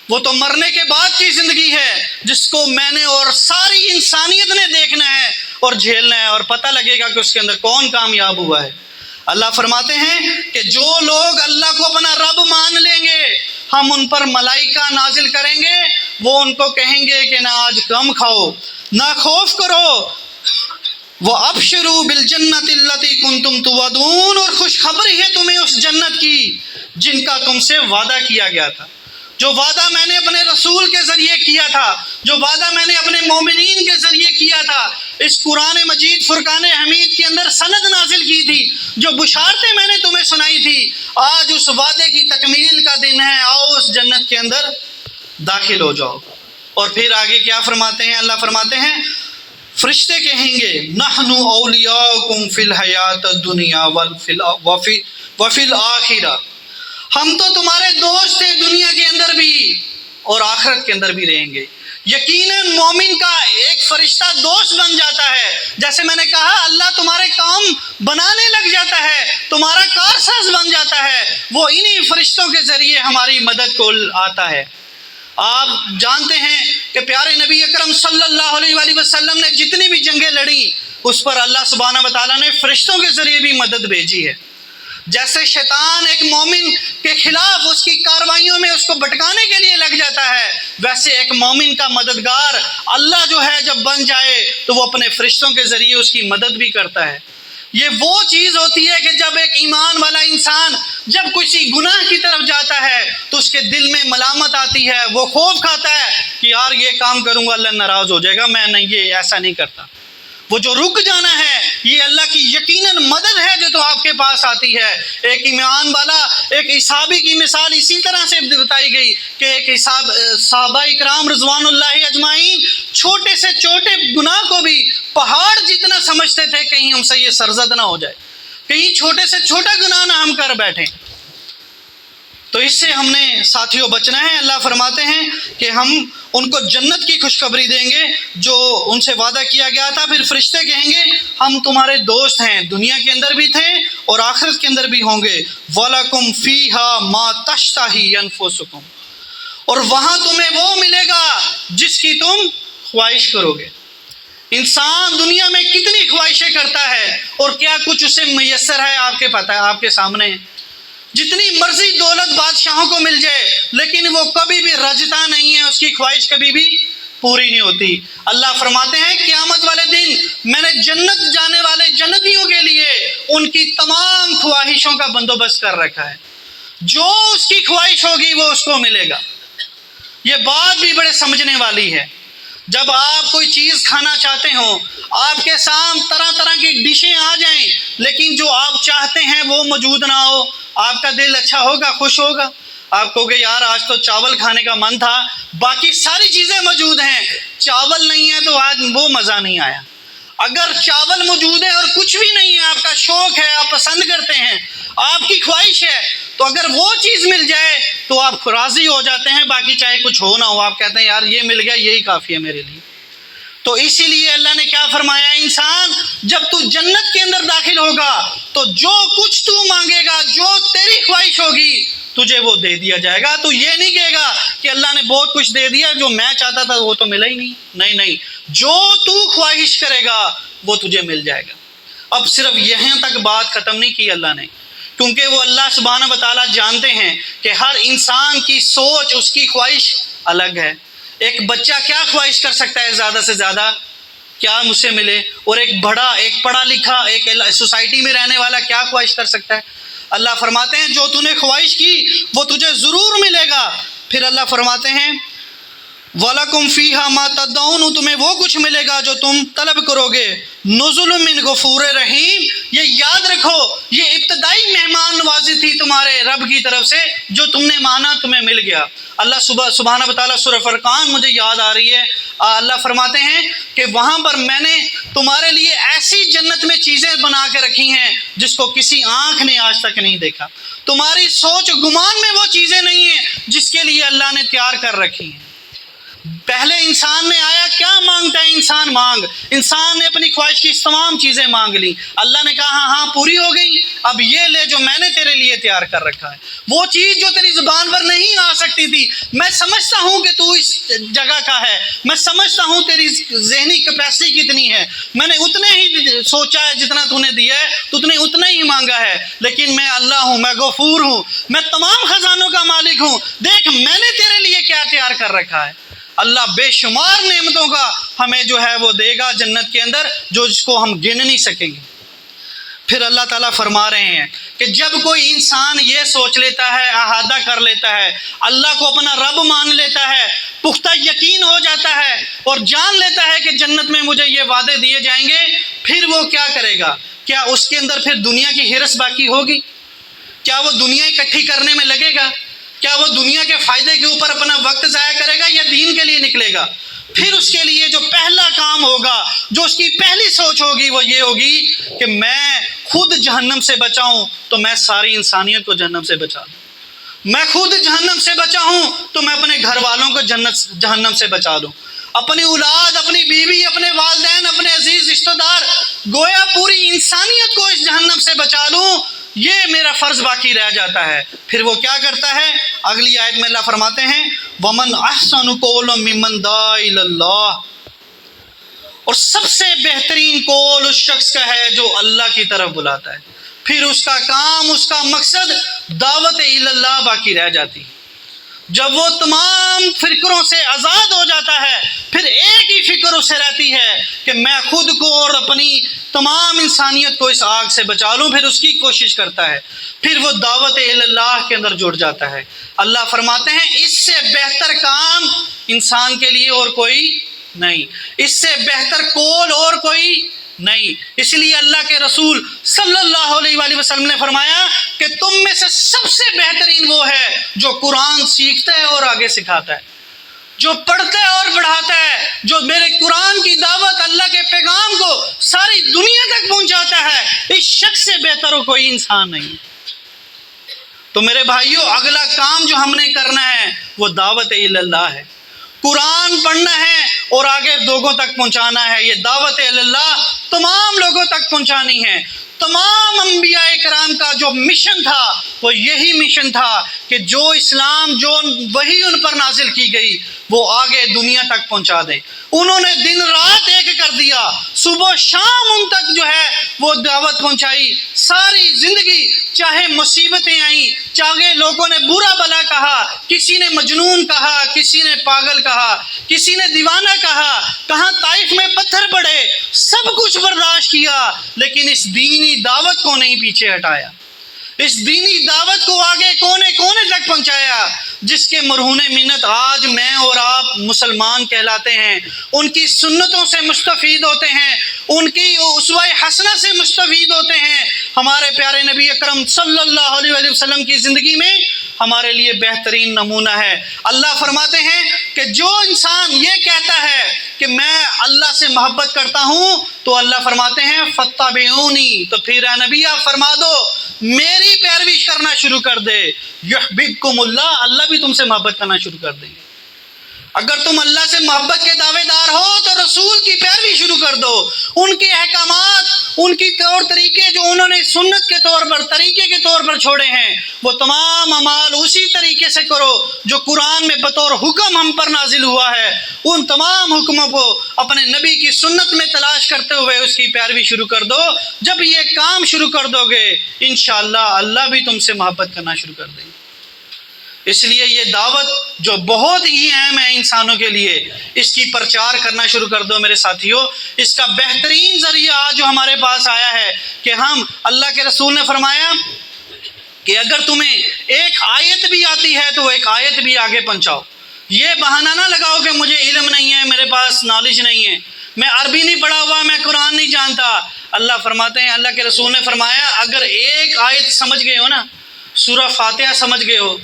وہ تو مرنے کے بعد کی زندگی ہے جس کو میں نے اور ساری انسانیت نے دیکھنا ہے اور جھیلنا ہے، اور پتہ لگے گا کہ اس کے اندر کون کامیاب ہوا ہے. اللہ فرماتے ہیں کہ جو لوگ اللہ کو اپنا رب مان لیں گے ہم ان پر ملائکہ نازل کریں گے، وہ ان کو کہیں گے کہ نہ آج غم کھاؤ نہ خوف کرو، وہ ابشروا بالجنت التی کنتم توعدون، اور خوشخبری ہے تمہیں اس جنت کی جن کا تم سے وعدہ کیا گیا تھا. جو وعدہ میں نے اپنے رسول کے ذریعے کیا تھا، جو وعدہ میں نے اپنے مومنین کے ذریعے کیا تھا، اس قرآن مجید فرقان حمید کے اندر سند نازل کی تھی، جو بشارتیں میں نے تمہیں سنائی تھی، آج اس وعدے کی تکمیل کا دن ہے، آؤ اس جنت کے اندر داخل ہو جاؤ. اور پھر آگے کیا فرماتے ہیں؟ اللہ فرماتے ہیں فرشتے کہیں گے نحن اولیاؤکم فی الحیات الدنیا وفی الآخرہ، ہم تو تمہارے دوست ہیں دنیا کے اندر بھی اور آخرت کے اندر بھی رہیں گے. یقیناً مومن کا ایک فرشتہ دوست بن جاتا ہے. جیسے میں نے کہا اللہ تمہارے کام بنانے لگ جاتا ہے، تمہارا کارساز بن جاتا ہے، وہ انہی فرشتوں کے ذریعے ہماری مدد کو آتا ہے. آپ جانتے ہیں کہ پیارے نبی اکرم صلی اللہ علیہ وآلہ وسلم نے جتنی بھی جنگیں لڑی اس پر اللہ سبحانہ وتعالیٰ نے فرشتوں کے ذریعے بھی مدد بھیجی ہے. جیسے شیطان ایک مومن کے خلاف اس کی کاروائیوں میں اس کو بھٹکانے کے لیے لگ جاتا ہے، ویسے ایک مومن کا مددگار اللہ جو ہے جب بن جائے تو وہ اپنے فرشتوں کے ذریعے اس کی مدد بھی کرتا ہے. یہ وہ چیز ہوتی ہے کہ جب ایک ایمان والا انسان جب کسی گناہ کی طرف جاتا ہے تو اس کے دل میں ملامت آتی ہے، وہ خوف کھاتا ہے کہ یار یہ کام کروں گا اللہ ناراض ہو جائے گا، میں نہیں یہ ایسا نہیں کرتا. وہ جو رک جانا ہے یہ اللہ کی یقیناً مدد ہے جو تو آپ کے پاس آتی ہے. ایک ایمان والا، ایک صحابی کی مثال اسی طرح سے بتائی گئی کہ ایک صحابہ اکرام رضوان اللہ اجمعین چھوٹے سے چھوٹے گناہ کو بھی پہاڑ جتنا سمجھتے تھے کہیں ہم سے یہ سرزد نہ ہو جائے، کہیں چھوٹے سے چھوٹا گناہ نہ ہم کر بیٹھیں. تو اس سے ہم نے ساتھیوں بچنا ہے. اللہ فرماتے ہیں کہ ہم ان کو جنت کی خوشخبری دیں گے جو ان سے وعدہ کیا گیا تھا. پھر فرشتے کہیں گے ہم تمہارے دوست ہیں، دنیا کے اندر بھی تھے اور آخرت کے اندر بھی ہوں گے. وَلَكُمْ فِيهَا مَا تَشْتَهِي أَنفُسُكُمْ، اور وہاں تمہیں وہ ملے گا جس کی تم خواہش کرو گے. انسان دنیا میں کتنی خواہشیں کرتا ہے اور کیا کچھ اسے میسر ہے آپ کے پتہ ہے، آپ کے سامنے ہے. جتنی مرضی دولت بادشاہوں کو مل جائے لیکن وہ کبھی بھی رجتا نہیں ہے، اس کی خواہش کبھی بھی پوری نہیں ہوتی. اللہ فرماتے ہیں قیامت والے دن میں نے جنت جانے والے جنتیوں کے لیے ان کی تمام خواہشوں کا بندوبست کر رکھا ہے. جو اس کی خواہش ہوگی وہ اس کو ملے گا۔ یہ بات بھی بڑے سمجھنے والی ہے۔ جب آپ کوئی چیز کھانا چاہتے ہو، آپ کے سامنے طرح طرح کی ڈشیں آ جائیں، لیکن جو آپ چاہتے ہیں وہ موجود نہ ہو، آپ کا دل اچھا ہوگا، خوش ہوگا؟ آپ کہو گے یار آج تو چاول کھانے کا من تھا، باقی ساری چیزیں موجود ہیں، چاول نہیں ہے تو آج وہ مزہ نہیں آیا۔ اگر چاول موجود ہے اور کچھ بھی نہیں ہے، آپ کا شوق ہے، آپ پسند کرتے ہیں، آپ کی خواہش ہے، تو اگر وہ چیز مل جائے تو آپ راضی ہو جاتے ہیں، باقی چاہے کچھ ہو نہ ہو، آپ کہتے ہیں یار یہ مل گیا یہی کافی ہے میرے لیے۔ تو اسی لیے اللہ نے کیا فرمایا، انسان جب تو جنت کے اندر داخل ہوگا تو جو کچھ تو مانگے گا، جو تیری خواہش ہوگی تجھے وہ دے دیا جائے گا۔ تو یہ نہیں کہے گا کہ اللہ نے بہت کچھ دے دیا، جو میں چاہتا تھا وہ تو ملا ہی نہیں۔ نہیں نہیں، جو تو خواہش کرے گا وہ تجھے مل جائے گا۔ اب صرف یہاں تک بات ختم نہیں کی اللہ نے، کیونکہ وہ اللہ سبحانہ و تعالیٰ جانتے ہیں کہ ہر انسان کی سوچ، اس کی خواہش الگ ہے۔ ایک بچہ کیا خواہش کر سکتا ہے زیادہ سے زیادہ، کیا مجھ سے ملے، اور ایک بڑا، ایک پڑھا لکھا، ایک سوسائٹی میں رہنے والا کیا خواہش کر سکتا ہے؟ اللہ فرماتے ہیں جو تو نے خواہش کی وہ تجھے ضرور ملے گا۔ پھر اللہ فرماتے ہیں وَلَكُمْ فِيهَا مَا تَدَّعُونَ، تمہیں وہ کچھ ملے گا جو تم طلب کرو گے۔ نُزُلٌ مِّن غَفُورٍ رحیم، یہ یاد رکھو یہ ابتدائی مہمان نوازی تھی تمہارے رب کی طرف سے، جو تم نے مانا تمہیں مل گیا۔ اللہ سبحانہ وتعالیٰ سورہ فرقان مجھے یاد آ رہی ہے، اللہ فرماتے ہیں کہ وہاں پر میں نے تمہارے لیے ایسی جنت میں چیزیں بنا کے رکھی ہیں جس کو کسی آنکھ نے آج تک نہیں دیکھا۔ تمہاری سوچ گمان میں وہ چیزیں نہیں ہیں جس کے لیے اللہ نے تیار کر رکھی ہیں۔ پہلے انسان نے آیا، کیا مانگتا ہے انسان؟ انسان نے اپنی خواہش کی تمام چیزیں مانگ لی، اللہ نے کہا ہاں پوری ہو گئی، اب یہ لے جو میں نے تیرے لیے تیار کر رکھا ہے۔ وہ چیز جو تیری زبان پر نہیں آ سکتی تھی، میں سمجھتا ہوں کہ تو اس جگہ کا ہے، میں سمجھتا ہوں تیری ذہنی کیپیسٹی کتنی ہے، میں نے اتنے ہی سوچا ہے جتنا تو نے دیا ہے، تو نے اتنا ہی مانگا ہے، لیکن میں اللہ ہوں، میں غفور ہوں، میں تمام خزانوں کا مالک ہوں، دیکھ میں نے تیرے لیے کیا تیار کر رکھا ہے۔ اللہ بے شمار نعمتوں کا ہمیں جو ہے وہ دے گا جنت کے اندر، جو جس کو ہم گن نہیں سکیں گے۔ پھر اللہ تعالیٰ فرما رہے ہیں کہ جب کوئی انسان یہ سوچ لیتا ہے، احاطہ کر لیتا ہے، اللہ کو اپنا رب مان لیتا ہے، پختہ یقین ہو جاتا ہے اور جان لیتا ہے کہ جنت میں مجھے یہ وعدے دیے جائیں گے، پھر وہ کیا کرے گا؟ کیا اس کے اندر پھر دنیا کی ہرس باقی ہوگی؟ کیا وہ دنیا اکٹھی کرنے میں لگے گا؟ کیا وہ دنیا کے فائدے کے اوپر اپنا وقت ضائع کرے گا یا دین کے لیے نکلے گا؟ پھر اس کے لیے جو پہلا کام ہوگا، جو اس کی پہلی سوچ ہوگی، وہ یہ ہوگی کہ میں خود جہنم سے بچا ہوں تو میں ساری انسانیت کو جہنم سے بچا دوں، میں خود جہنم سے بچا ہوں تو میں اپنے گھر والوں کو جہنم سے بچا دوں، اپنی اولاد، اپنی بیوی، اپنے والدین، اپنے عزیز رشتہ دار، گویا پوری انسانیت کو اس جہنم سے بچا لوں، یہ میرا فرض باقی رہ جاتا ہے۔ پھر وہ کیا کرتا ہے؟ اگلی آیت میں اللہ فرماتے ہیں وَمَنْ أَحْسَنُ قَوْلًا مِّمَّنْ دَعَا إِلَى اللَّهِ، اور سب سے بہترین قول اس شخص کا ہے جو اللہ کی طرف بلاتا ہے، پھر اس کا کام، اس کا مقصد دعوت الی اللہ باقی رہ جاتی ہے۔ جب وہ تمام فکروں سے آزاد ہو جاتا ہے، پھر ایک ہی فکر اسے رہتی ہے کہ میں خود کو اور اپنی تمام انسانیت کو اس آگ سے بچا لوں، پھر اس کی کوشش کرتا ہے، پھر وہ دعوت الی اللہ کے اندر جڑ جاتا ہے۔ اللہ فرماتے ہیں اس سے بہتر کام انسان کے لیے اور کوئی نہیں، اس سے بہتر قول اور کوئی نہیں۔ اس لیے اللہ کے رسول صلی اللہ علیہ وآلہ وسلم نے فرمایا کہ تم میں سے سب سے بہترین وہ ہے جو قرآن سیکھتا ہے اور آگے سکھاتا ہے، جو پڑھتا ہے اور پڑھاتا ہے، جو میرے قرآن کی دعوت، اللہ کے پیغام کو ساری دنیا تک پہنچاتا ہے، اس شخص سے بہتر ہو کوئی انسان نہیں۔ تو میرے بھائیوں، اگلا کام جو ہم نے کرنا ہے وہ دعوت الی اللہ ہے، قرآن پڑھنا ہے اور آگے لوگوں تک پہنچانا ہے۔ یہ دعوت الی اللہ تمام لوگوں تک پہنچانی ہے۔ تمام انبیاء کرام کا جو مشن تھا وہ یہی مشن تھا کہ جو اسلام، جو وحی ان پر نازل کی گئی وہ آگے دنیا تک پہنچا دے۔ انہوں نے دن رات ایک کر دیا، صبح و شام ان تک جو ہے وہ دعوت پہنچائی۔ ساری زندگی چاہے مصیبتیں آئیں، چاہے لوگوں نے برا بلا کہا، کسی نے مجنون کہا، کسی نے پاگل کہا، کسی نے دیوانہ کہا، کہاں طائف میں پتھر پڑے، سب کچھ برداشت کیا، لیکن اس دینی دعوت کو نہیں پیچھے ہٹایا۔ اس دینی دعوت کو آگے کونے کونے تک پہنچایا، جس کے مرہون منت آج میں اور آپ مسلمان کہلاتے ہیں، ان کی سنتوں سے مستفید ہوتے ہیں، ان کی اسوہ حسنہ سے مستفید ہوتے ہیں۔ ہمارے پیارے نبی اکرم صلی اللہ علیہ وسلم کی زندگی میں ہمارے لیے بہترین نمونہ ہے۔ اللہ فرماتے ہیں کہ جو انسان یہ کہتا ہے کہ میں اللہ سے محبت کرتا ہوں، تو اللہ فرماتے ہیں فَاتَّبِعُونِی، تو پھر اے نبی آپ فرما دو میری پیروی کرنا شروع کر دے، یحببکم اللہ، اللہ بھی تم سے محبت کرنا شروع کر دیں گے۔ اگر تم اللہ سے محبت کے دعوے دار ہو تو رسول کی پیروی شروع کر دو، ان کے احکامات، ان کی طور طریقے جو انہوں نے سنت کے طور پر، طریقے کے طور پر چھوڑے ہیں، وہ تمام اعمال اسی طریقے سے کرو جو قرآن میں بطور حکم ہم پر نازل ہوا ہے۔ ان تمام حکموں کو اپنے نبی کی سنت میں تلاش کرتے ہوئے اس کی پیروی شروع کر دو۔ جب یہ کام شروع کر دو گے انشاءاللہ اللہ بھی تم سے محبت کرنا شروع کر دیں گے۔ اس لیے یہ دعوت جو بہت ہی اہم ہے انسانوں کے لیے، اس کی پرچار کرنا شروع کر دو میرے ساتھیوں۔ اس کا بہترین ذریعہ آج جو ہمارے پاس آیا ہے کہ ہم، اللہ کے رسول نے فرمایا کہ اگر تمہیں ایک آیت بھی آتی ہے تو ایک آیت بھی آگے پہنچاؤ۔ یہ بہانہ نہ لگاؤ کہ مجھے علم نہیں ہے، میرے پاس نالج نہیں ہے، میں عربی نہیں پڑھا ہوا، میں قرآن نہیں جانتا۔ اللہ فرماتے ہیں، اللہ کے رسول نے فرمایا اگر ایک آیت سمجھ گئے ہو نا، سورہ فاتحہ سمجھ گئے ہو،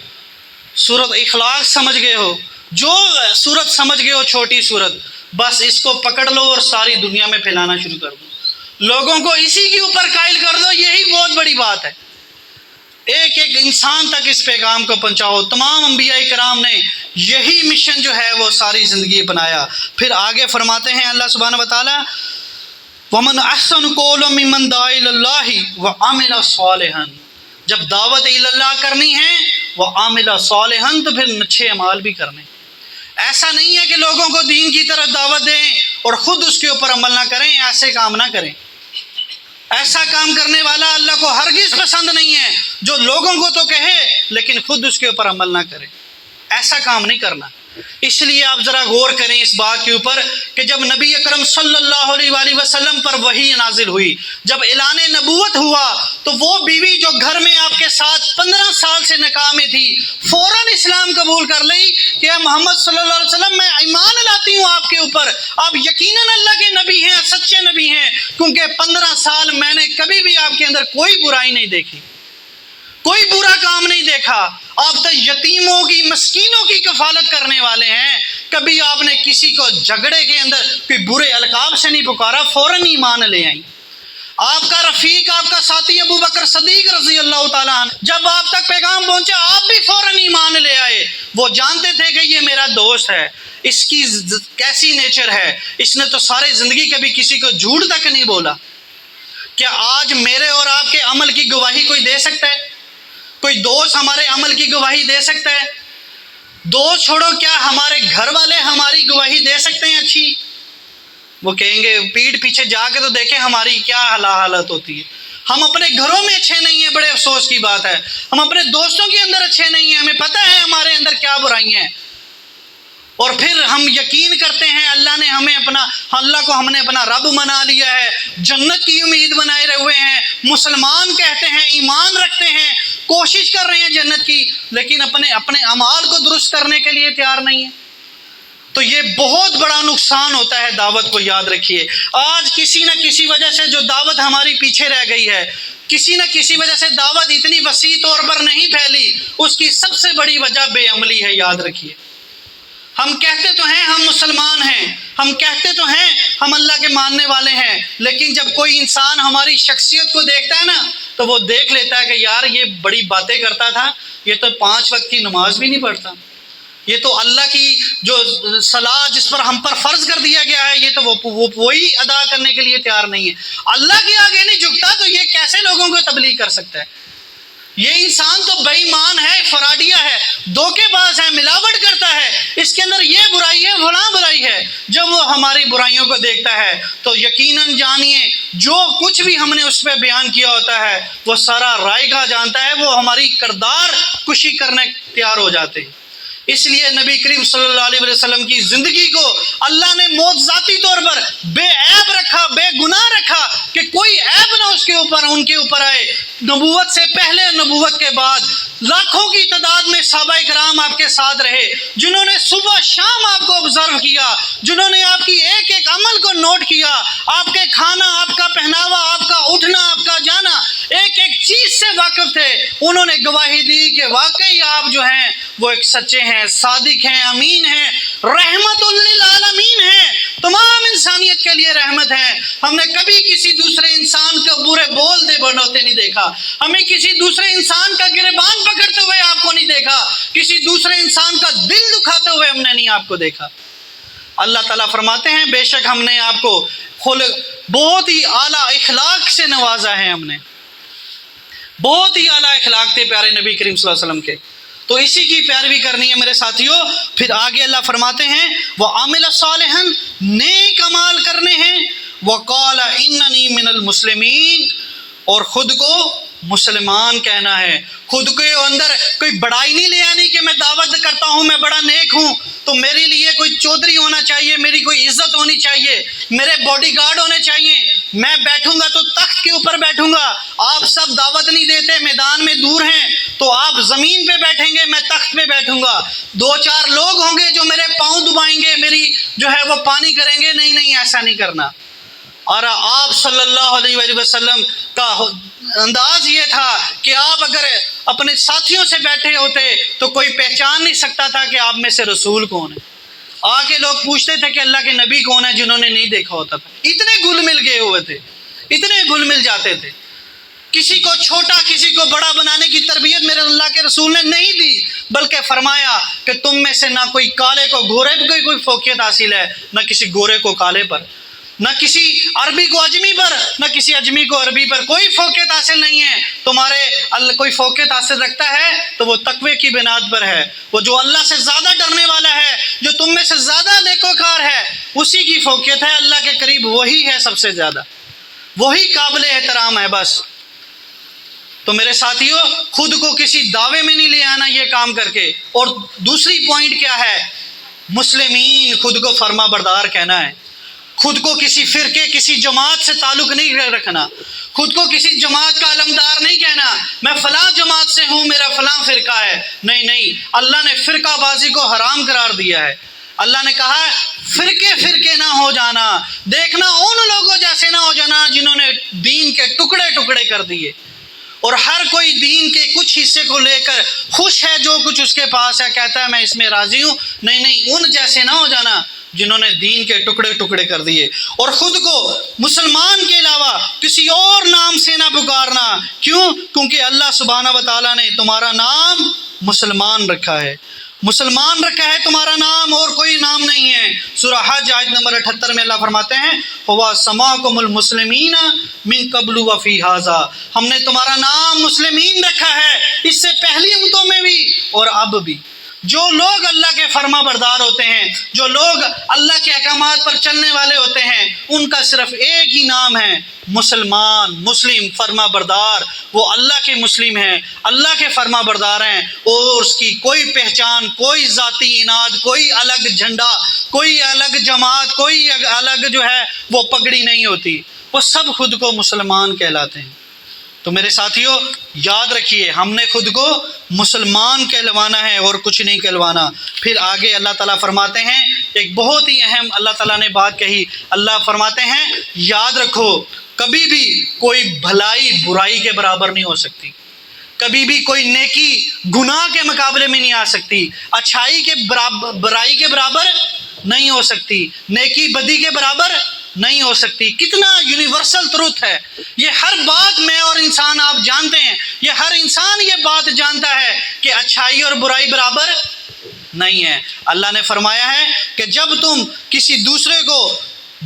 سورۃ اخلاص سمجھ گئے ہو، جو سورت سمجھ گئے ہو چھوٹی سورت، بس اس کو پکڑ لو اور ساری دنیا میں پھیلانا شروع کر دو، لوگوں کو اسی کے اوپر قائل کر دو۔ یہی بہت بڑی بات ہے، ایک ایک انسان تک اس پیغام کو پہنچاؤ۔ تمام انبیاء کرام نے یہی مشن جو ہے وہ ساری زندگی بنایا۔ پھر آگے فرماتے ہیں اللہ سبحانہ و تعالی وَمَنْ أَحْسَنُ قَوْلًا مِّمَّنْ دَعَا إِلَى اللَّهِ وَعَمِلَ صَالِحًا، جب دعوت اللہ کرنی ہے وَعَمِلَ صَالِحًا تو پھر اچھے اعمال بھی کرنے۔ ایسا نہیں ہے کہ لوگوں کو دین کی طرف دعوت دیں اور خود اس کے اوپر عمل نہ کریں، ایسے کام نہ کریں۔ ایسا کام کرنے والا اللہ کو ہرگز پسند نہیں ہے جو لوگوں کو تو کہے لیکن خود اس کے اوپر عمل نہ کرے، ایسا کام نہیں کرنا۔ اس لیے آپ ذرا غور کریں اس بات کے اوپر کہ جب نبی اکرم صلی اللہ علیہ وآلہ وسلم پر وحی نازل ہوئی، جب اعلان نبوت ہوا، تو وہ بیوی جو گھر میں آپ کے ساتھ 15 سال سے نکاح میں تھی، فوراً اسلام قبول کر لی کہ محمد صلی اللہ علیہ وسلم میں ایمان لاتی ہوں آپ کے اوپر، آپ یقیناً اللہ کے نبی ہیں، سچے نبی ہیں، کیونکہ 15 سال میں نے کبھی بھی آپ کے اندر کوئی برائی نہیں دیکھی، کوئی برا کام نہیں دیکھا، آپ تو یتیموں کی، مسکینوں کی کفالت کرنے والے ہیں، کبھی آپ نے کسی کو جھگڑے کے اندر کوئی برے القاب سے نہیں پکارا، فوراً ایمان لے آئیں۔ آپ کا رفیق، آپ کا ساتھی ابو بکر صدیق رضی اللہ تعالیٰ عنہ، جب آپ تک پیغام پہنچا آپ بھی فوراً ایمان لے آئے۔ وہ جانتے تھے کہ یہ میرا دوست ہے، اس کی کیسی نیچر ہے، اس نے تو ساری زندگی کبھی کسی کو جھوٹ تک نہیں بولا۔ کیا آج میرے اور آپ کے عمل کی گواہی کوئی دے سکتا ہے؟ کوئی دوست ہمارے عمل کی گواہی دے سکتا ہے؟ دوست چھوڑو، کیا ہمارے گھر والے ہماری گواہی دے سکتے ہیں اچھی؟ وہ کہیں گے پیٹھ پیچھے جا کے تو دیکھیں ہماری کیا حالت ہوتی ہے۔ ہم اپنے گھروں میں اچھے نہیں ہیں، بڑے افسوس کی بات ہے، ہم اپنے دوستوں کے اندر اچھے نہیں ہیں، ہمیں پتہ ہے ہمارے اندر کیا برائیاں ہیں، اور پھر ہم یقین کرتے ہیں اللہ کو ہم نے اپنا رب بنا لیا ہے، جنت کی امید بنائے ہوئے ہیں، مسلمان کہتے ہیں، ایمان رکھتے ہیں، کوشش کر رہے ہیں جنت کی، لیکن اپنے اعمال کو درست کرنے کے لیے تیار نہیں ہے۔ تو یہ بہت بڑا نقصان ہوتا ہے دعوت کو، یاد رکھیے۔ آج کسی نہ کسی وجہ سے جو دعوت ہماری پیچھے رہ گئی ہے، کسی نہ کسی وجہ سے دعوت اتنی وسیع طور پر نہیں پھیلی، اس کی سب سے بڑی وجہ بے عملی ہے، یاد رکھیے۔ ہم کہتے تو ہیں ہم مسلمان ہیں، ہم کہتے تو ہیں ہم اللہ کے ماننے والے ہیں، لیکن جب کوئی انسان ہماری شخصیت کو دیکھتا ہے نا تو وہ دیکھ لیتا ہے کہ یار یہ بڑی باتیں کرتا تھا، یہ تو 5 وقت کی نماز بھی نہیں پڑھتا، یہ تو اللہ کی جو صلاح جس پر ہم پر فرض کر دیا گیا ہے یہ تو وہ وہی ادا کرنے کے لیے تیار نہیں ہے، اللہ کے آگے نہیں جھکتا، تو یہ کیسے لوگوں کو تبلیغ کر سکتا ہے؟ یہ انسان تو بے ایمان ہے، فراڈیا ہے، دھوکے باز ہے، ملاوٹ کرتا ہے، اس کے اندر یہ برائی ہے، فلاں برائی ہے۔ جب وہ ہماری برائیوں کو دیکھتا ہے تو یقیناً جانیے جو کچھ بھی ہم نے اس پہ بیان کیا ہوتا ہے وہ سارا رائے گاہ جانتا ہے، وہ ہماری کردار کشی کرنے تیار ہو جاتے ہیں۔ اس لیے نبی کریم صلی اللہ علیہ وسلم کی زندگی کو اللہ نے موت ذاتی طور پر بے عیب رکھا، بے گناہ رکھا، کہ کوئی عیب نہ ان کے اوپر آئے۔ نبوت سے پہلے، نبوت کے بعد لاکھوں کی تعداد میں صحابہ کرام آپ کے ساتھ رہے، جنہوں نے صبح شام آپ کو آبزرو کیا، جنہوں نے آپ کی ایک ایک عمل کو نوٹ کیا، آپ کے کھانا، آپ کا پہناوا، آپ کا اٹھنا، آپ کا جانا، ایک ایک چیز سے واقف تھے۔ انہوں نے گواہی دی کہ واقعی آپ جو ہیں وہ ایک سچے ہیں، صادق ہیں، امین ہیں، رحمت للعالمین ہیں، تمام انسانیت کے لیے رحمت ہے۔ ہم نے کبھی کسی دوسرے انسان کو برے بول دے بنوتے نہیں دیکھا، ہمیں کسی دوسرے انسان کا گریبان پکڑتے ہوئے آپ کو نہیں دیکھا، کسی دوسرے انسان کا دل دکھاتے ہوئے ہم نے نہیں آپ کو دیکھا۔ اللہ تعالیٰ فرماتے ہیں بے شک ہم نے آپ کو بہت ہی اعلیٰ اخلاق سے نوازا ہے، ہم نے بہت ہی اعلیٰ اخلاق تھے پیارے نبی کریم صلی اللہ علیہ وسلم کے، تو اسی کی پیروی کرنی ہے میرے ساتھیوں۔ پھر آگے اللہ فرماتے ہیں وَعَمِلَ صَالِحًا، نیک اعمال کرنے ہیں، وَقَالَ إِنَّنِي مِنَ الْمُسْلِمِينَ، اور خود کو مسلمان کہنا ہے۔ خود کے اندر کوئی بڑائی نہیں لے آنی کہ میں دعوت کرتا ہوں، میں بڑا نیک ہوں تو میرے لیے کوئی چودھری ہونا چاہیے، میری کوئی عزت ہونی چاہیے، میرے باڈی گارڈ ہونے چاہیے، میں بیٹھوں گا تو تخت کے اوپر بیٹھوں گا۔ آپ سب دعوت نہیں دیتے، میدان میں دور ہیں تو آپ زمین پہ بیٹھیں گے، میں تخت پہ بیٹھوں گا، دو چار لوگ ہوں گے جو میرے پاؤں دبائیں گے، میری جو ہے وہ پانی کریں گے، نہیں ایسا نہیں کرنا۔ اور آپ صلی اللہ علیہ وسلم کا انداز یہ تھا کہ آپ اگر اپنے ساتھیوں سے بیٹھے ہوتے تو کوئی پہچان نہیں سکتا تھا کہ آپ میں سے رسول کون ہے۔ آ کے لوگ پوچھتے تھے کہ اللہ کے نبی کون ہے، جنہوں نے نہیں دیکھا ہوتا تھا۔ اتنے گل مل گئے ہوئے تھے، اتنے گل مل جاتے تھے۔ کسی کو چھوٹا کسی کو بڑا بنانے کی تربیت میرے اللہ کے رسول نے نہیں دی، بلکہ فرمایا کہ تم میں سے نہ کوئی کالے کو گورے پہ کوئی فوقیت حاصل ہے، نہ کسی گورے کو کالے پر، نہ کسی عربی کو اجمی پر، نہ کسی اجمی کو عربی پر، کوئی فوقیت حاصل نہیں ہے۔ تمہارے کوئی فوقیت حاصل رکھتا ہے تو وہ تقوی کی بنیاد پر ہے، وہ جو اللہ سے زیادہ ڈرنے والا ہے، جو تم میں سے زیادہ نیکوکار ہے، اسی کی فوقیت ہے۔ اللہ کے قریب وہی ہے سب سے زیادہ، وہی قابل احترام ہے بس۔ تو میرے ساتھیوں، خود کو کسی دعوے میں نہیں لے آنا یہ کام کر کے۔ اور دوسری پوائنٹ کیا ہے؟ مسلمین، خود کو فرما بردار کہنا ہے، خود کو کسی فرقے کسی جماعت سے تعلق نہیں رکھنا، خود کو کسی جماعت کا علمدار نہیں کہنا میں فلاں جماعت سے ہوں، میرا فلاں فرقہ ہے، نہیں، اللہ نے فرقہ بازی کو حرام قرار دیا ہے۔ اللہ نے کہا ہے فرقے نہ ہو جانا، دیکھنا ان لوگوں جیسے نہ ہو جانا جنہوں نے دین کے ٹکڑے ٹکڑے کر دیے، اور ہر کوئی دین کے کچھ حصے کو لے کر خوش ہے، جو کچھ اس کے پاس ہے کہتا ہے میں اس میں راضی ہوں، نہیں ان جیسے نہ ہو جانا جنہوں نے دین کے ٹکڑے ٹکڑے کر دیے۔ اور خود کو مسلمان کے علاوہ کسی اور نام سے نہ پکارنا، کیونکہ اللہ سبحانہ و تعالیٰ نے تمہارا نام مسلمان رکھا ہے، مسلمان رکھا ہے تمہارا نام، اور کوئی نام نہیں ہے۔ سورہ حج آیت نمبر 78 میں اللہ فرماتے ہیں هُوَ سَمَّاكُمُ الْمُسْلِمِينَ مِن قَبْلُ وَفِي هَٰذَا، ہم نے تمہارا نام مسلمین رکھا ہے اس سے پہلی امتوں میں بھی اور اب بھی۔ جو لوگ اللہ کے فرما بردار ہوتے ہیں، جو لوگ اللہ کے احکامات پر چلنے والے ہوتے ہیں، ان کا صرف ایک ہی نام ہے مسلمان، مسلم، فرما بردار۔ وہ اللہ کے مسلم ہیں، اللہ کے فرما بردار ہیں، اور اس کی کوئی پہچان، کوئی ذاتی اناد، کوئی الگ جھنڈا، کوئی الگ جماعت، کوئی الگ جو ہے وہ پگڑی نہیں ہوتی، وہ سب خود کو مسلمان کہلاتے ہیں۔ تو میرے ساتھیوں یاد رکھیے، ہم نے خود کو مسلمان کہلوانا ہے اور کچھ نہیں کہلوانا۔ پھر آگے اللہ تعالیٰ فرماتے ہیں ایک بہت ہی اہم اللہ تعالیٰ نے بات کہی، اللہ فرماتے ہیں یاد رکھو کبھی بھی کوئی بھلائی برائی کے برابر نہیں ہو سکتی، کبھی بھی کوئی نیکی گناہ کے مقابلے میں نہیں آ سکتی، اچھائی کے برائی کے برابر نہیں ہو سکتی، نیکی بدی کے برابر نہیں ہو سکتی۔ کتنا یونیورسل ٹروتھ ہے یہ، ہر بات میں اور انسان آپ جانتے ہیں، یہ ہر انسان یہ بات جانتا ہے کہ اچھائی اور برائی برابر نہیں ہے۔ اللہ نے فرمایا ہے کہ جب تم کسی دوسرے کو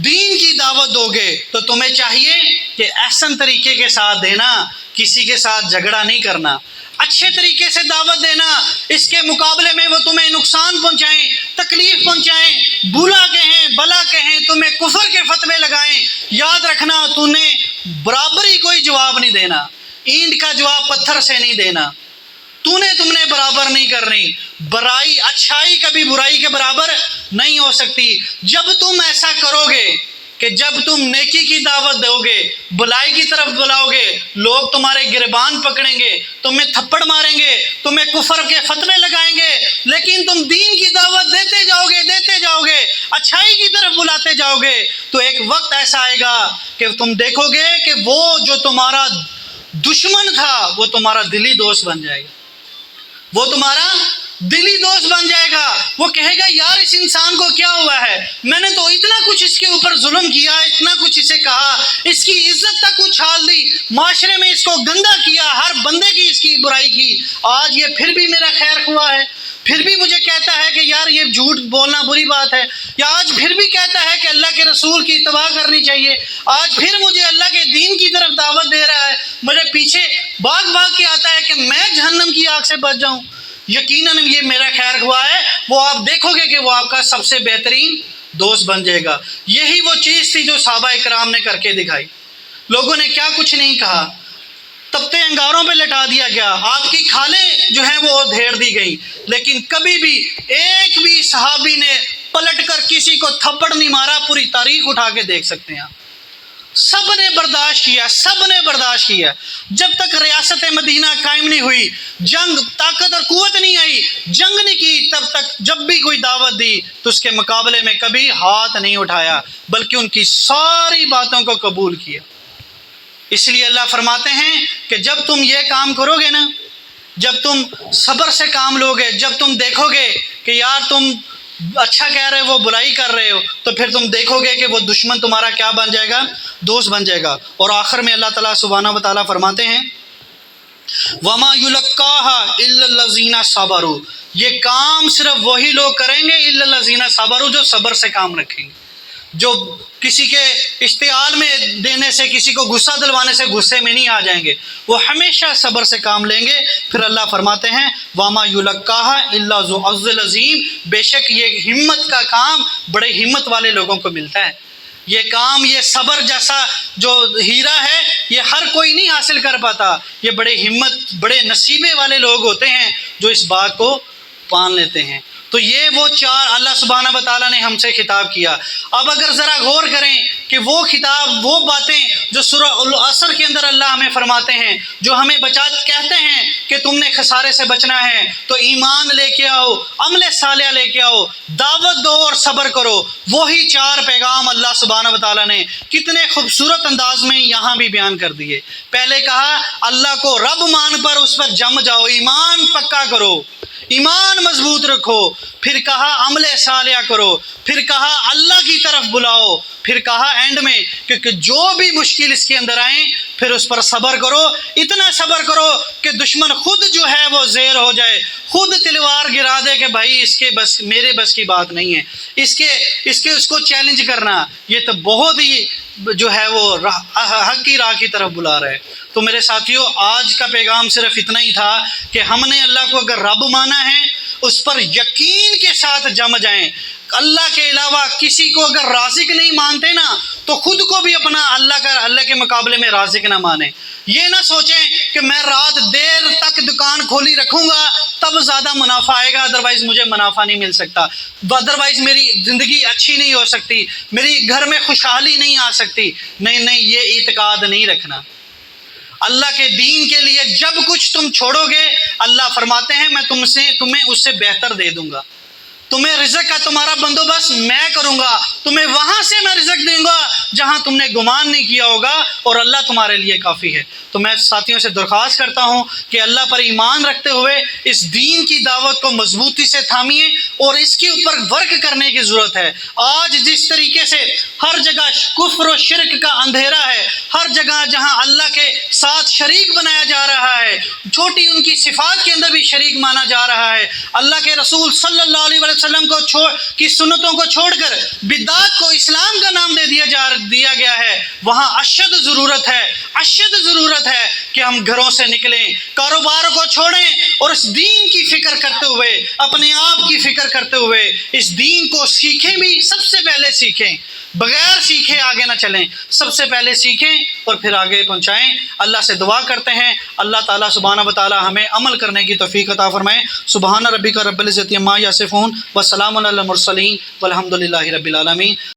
دین کی دعوت دو گے تو تمہیں چاہیے کہ احسن طریقے کے ساتھ دینا، کسی کے ساتھ جھگڑا نہیں کرنا، اچھے طریقے سے دعوت دینا، اس کے مقابلے میں وہ تمہیں نقصان پہنچائیں، تکلیف پہنچائیں، برا کہیں، بلا کہیں، تمہیں کفر کے فتوے لگائیں، یاد رکھنا تمہیں برابری کوئی جواب نہیں دینا، اینٹ کا جواب پتھر سے نہیں دینا۔ تم نے برابر نہیں کرنی. برائی اچھائی کبھی برائی کے برابر نہیں ہو سکتی. جب تم ایسا کرو گے کہ جب تم نیکی کی دعوت دو گے، بلائی کی طرف بلاؤ گے، لوگ تمہارے گریبان پکڑیں گے، تمہیں تھپڑ ماریں گے، تمہیں کفر کے فتوے لگائیں گے، لیکن تم دین کی دعوت دیتے جاؤ گے، اچھائی کی طرف بلاتے جاؤ گے، تو ایک وقت ایسا آئے گا کہ تم دیکھو گے کہ وہ جو تمہارا دشمن تھا وہ تمہارا دلی دوست بن جائے گا. وہ تمہارا دلی دوست بن جائے گا. وہ کہے گا یار اس انسان کو کیا ہوا ہے، میں نے تو اتنا کچھ اس کے اوپر ظلم کیا، اتنا کچھ اسے کہا، اس کی عزت تک اچھال دی، معاشرے میں اس کو گندا کیا، ہر بندے کی اس کی برائی کی، آج یہ پھر بھی میرا خیر ہوا ہے، پھر بھی مجھے کہتا ہے کہ یار یہ جھوٹ بولنا بری بات ہے، یا آج پھر بھی کہتا ہے کہ اللہ کے رسول کی اتباع کرنی چاہیے، آج پھر مجھے اللہ کے دین کی طرف دعوت دے رہا ہے، مجھے پیچھے بھاگ کے آتا ہے کہ میں جہنم کی آگ سے بچ جاؤں. یقیناً یہ میرا خیر ہوا ہے. وہ آپ دیکھو گے کہ وہ آپ کا سب سے بہترین دوست بن جائے گا. یہی وہ چیز تھی جو صحابہ کرام نے کر کے دکھائی. لوگوں نے کیا کچھ نہیں کہا، تپتے انگاروں پہ لٹا دیا گیا، آپ کی کھالیں جو ہیں وہ دھیر دی گئی، لیکن کبھی بھی ایک بھی صحابی نے پلٹ کر کسی کو تھپڑ نہیں مارا. پوری تاریخ اٹھا کے دیکھ سکتے ہیں. سب نے برداشت کیا. جب تک ریاست مدینہ قائم نہیں ہوئی، جنگ طاقت اور قوت نہیں آئی، جنگ نہیں کی، تب تک جب بھی کوئی دعوت دی تو اس کے مقابلے میں کبھی ہاتھ نہیں اٹھایا، بلکہ ان کی ساری باتوں کو قبول کیا. اس لیے اللہ فرماتے ہیں کہ جب تم یہ کام کرو گے نا، جب تم صبر سے کام لو گے، جب تم دیکھو گے کہ یار تم اچھا کہہ رہے ہو، وہ برائی کر رہے ہو، تو پھر تم دیکھو گے کہ وہ دشمن تمہارا کیا بن جائے گا، دوست بن جائے گا. اور آخر میں اللہ تعالیٰ سبحانہ و تعالیٰ فرماتے ہیں وَمَا يُلَقَّاهَا إِلَّا الَّذِينَ صَبَرُوا. یہ کام صرف وہی لوگ کریں گے إِلَّا الَّذِينَ صَبَرُوا، جو صبر سے کام رکھیں گے، جو کسی کے اشتعال میں دینے سے، کسی کو غصہ دلوانے سے غصے میں نہیں آ جائیں گے، وہ ہمیشہ صبر سے کام لیں گے. پھر اللہ فرماتے ہیں وَمَا يُلَقَّاهَا إِلَّا ذُو حَظٍّ عَظِيمٍ. بے شک یہ ہمت کا کام بڑے ہمت والے لوگوں کو ملتا ہے. یہ کام، یہ صبر جیسا جو ہیرا ہے، یہ ہر کوئی نہیں حاصل کر پاتا. یہ بڑے ہمت، بڑے نصیبے والے لوگ ہوتے ہیں جو اس بات کو پان لیتے ہیں. تو یہ وہ چار اللہ سبحانہ و تعالیٰ نے ہم سے خطاب کیا. اب اگر ذرا غور کریں کہ وہ خطاب، وہ باتیں جو سورہ العصر کے اندر اللہ ہمیں فرماتے ہیں، جو ہمیں کہتے ہیں کہ تم نے خسارے سے بچنا ہے تو ایمان لے کے آؤ، عمل صالح لے کے آؤ، دعوت دو اور صبر کرو. وہی چار پیغام اللہ سبحانہ و تعالیٰ نے کتنے خوبصورت انداز میں یہاں بھی بیان کر دیے. پہلے کہا اللہ کو رب مان پر اس پر جم جاؤ، ایمان پکا کرو، ایمان مضبوط رکھو. پھر کہا عمل صالح کرو، پھر کہا اللہ کی طرف بلاؤ، پھر کہا اینڈ میں کہ جو بھی مشکل اس کے اندر آئیں پھر اس پر صبر کرو. اتنا صبر کرو کہ دشمن خود جو ہے وہ زیر ہو جائے، خود تلوار گرا دے کہ بھائی اس کے بس، میرے بس کی بات نہیں ہے، اس کو چیلنج کرنا. یہ تو بہت ہی جو ہے وہ حق کی راہ کی طرف بلا رہے. تو میرے ساتھیوں، آج کا پیغام صرف اتنا ہی تھا کہ ہم نے اللہ کو اگر رب مانا ہے، اس پر یقین کے ساتھ جم جائیں. اللہ کے علاوہ کسی کو اگر رازق نہیں مانتے نا، تو خود کو بھی اپنا اللہ کے مقابلے میں رازق نہ مانیں. یہ نہ سوچیں کہ میں رات دیر تک دکان کھولی رکھوں گا تب زیادہ منافع آئے گا، ادروائز مجھے منافع نہیں مل سکتا، ادروائز میری زندگی اچھی نہیں ہو سکتی، میری گھر میں خوشحالی نہیں آ سکتی. نہیں، یہ اعتقاد نہیں رکھنا. اللہ کے دین کے لیے جب کچھ تم چھوڑو گے، اللہ فرماتے ہیں میں تمہیں اس سے بہتر دے دوں گا. تمہیں رزق کا تمہارا بندوبست میں کروں گا، تمہیں وہاں سے میں رزق دوں گا جہاں تم نے گمان نہیں کیا ہوگا، اور اللہ تمہارے لیے کافی ہے. تو میں ساتھیوں سے درخواست کرتا ہوں کہ اللہ پر ایمان رکھتے ہوئے اس دین کی دعوت کو مضبوطی سے تھامیے اور اس کے اوپر ورک کرنے کی ضرورت ہے. آج جس طریقے سے ہر جگہ کفر و شرک کا اندھیرا ہے، ہر جگہ جہاں اللہ کے ساتھ شریک بنایا جا رہا ہے، چھوٹی ان کی صفات کے اندر بھی شریک مانا جا رہا ہے، اللہ کے رسول صلی اللہ علیہ وسلم کی سنتوں کو چھوڑ کر بدعات کو اسلام کا نام دے دیا گیا ہے، وہاں اشد ضرورت ہے کہ ہم گھروں سے نکلیں، کاروبار کو چھوڑیں اور اس دین کی فکر کرتے ہوئے، اپنے آپ کی فکر کرتے ہوئے اس دین کو سیکھیں. بھی سب سے پہلے سیکھیں. بغیر سیکھے آگے نہ چلیں، سب سے پہلے سیکھیں اور پھر آگے پہنچائیں۔ اللہ سے دعا کرتے ہیں اللہ تعالیٰ سبحانہ و تعالیٰ ہمیں عمل کرنے کی توفیق عطا فرمائے۔ سبحان ربک رب العزت عما یصفون وسلام علی المرسلین والحمد للہ رب العالمین۔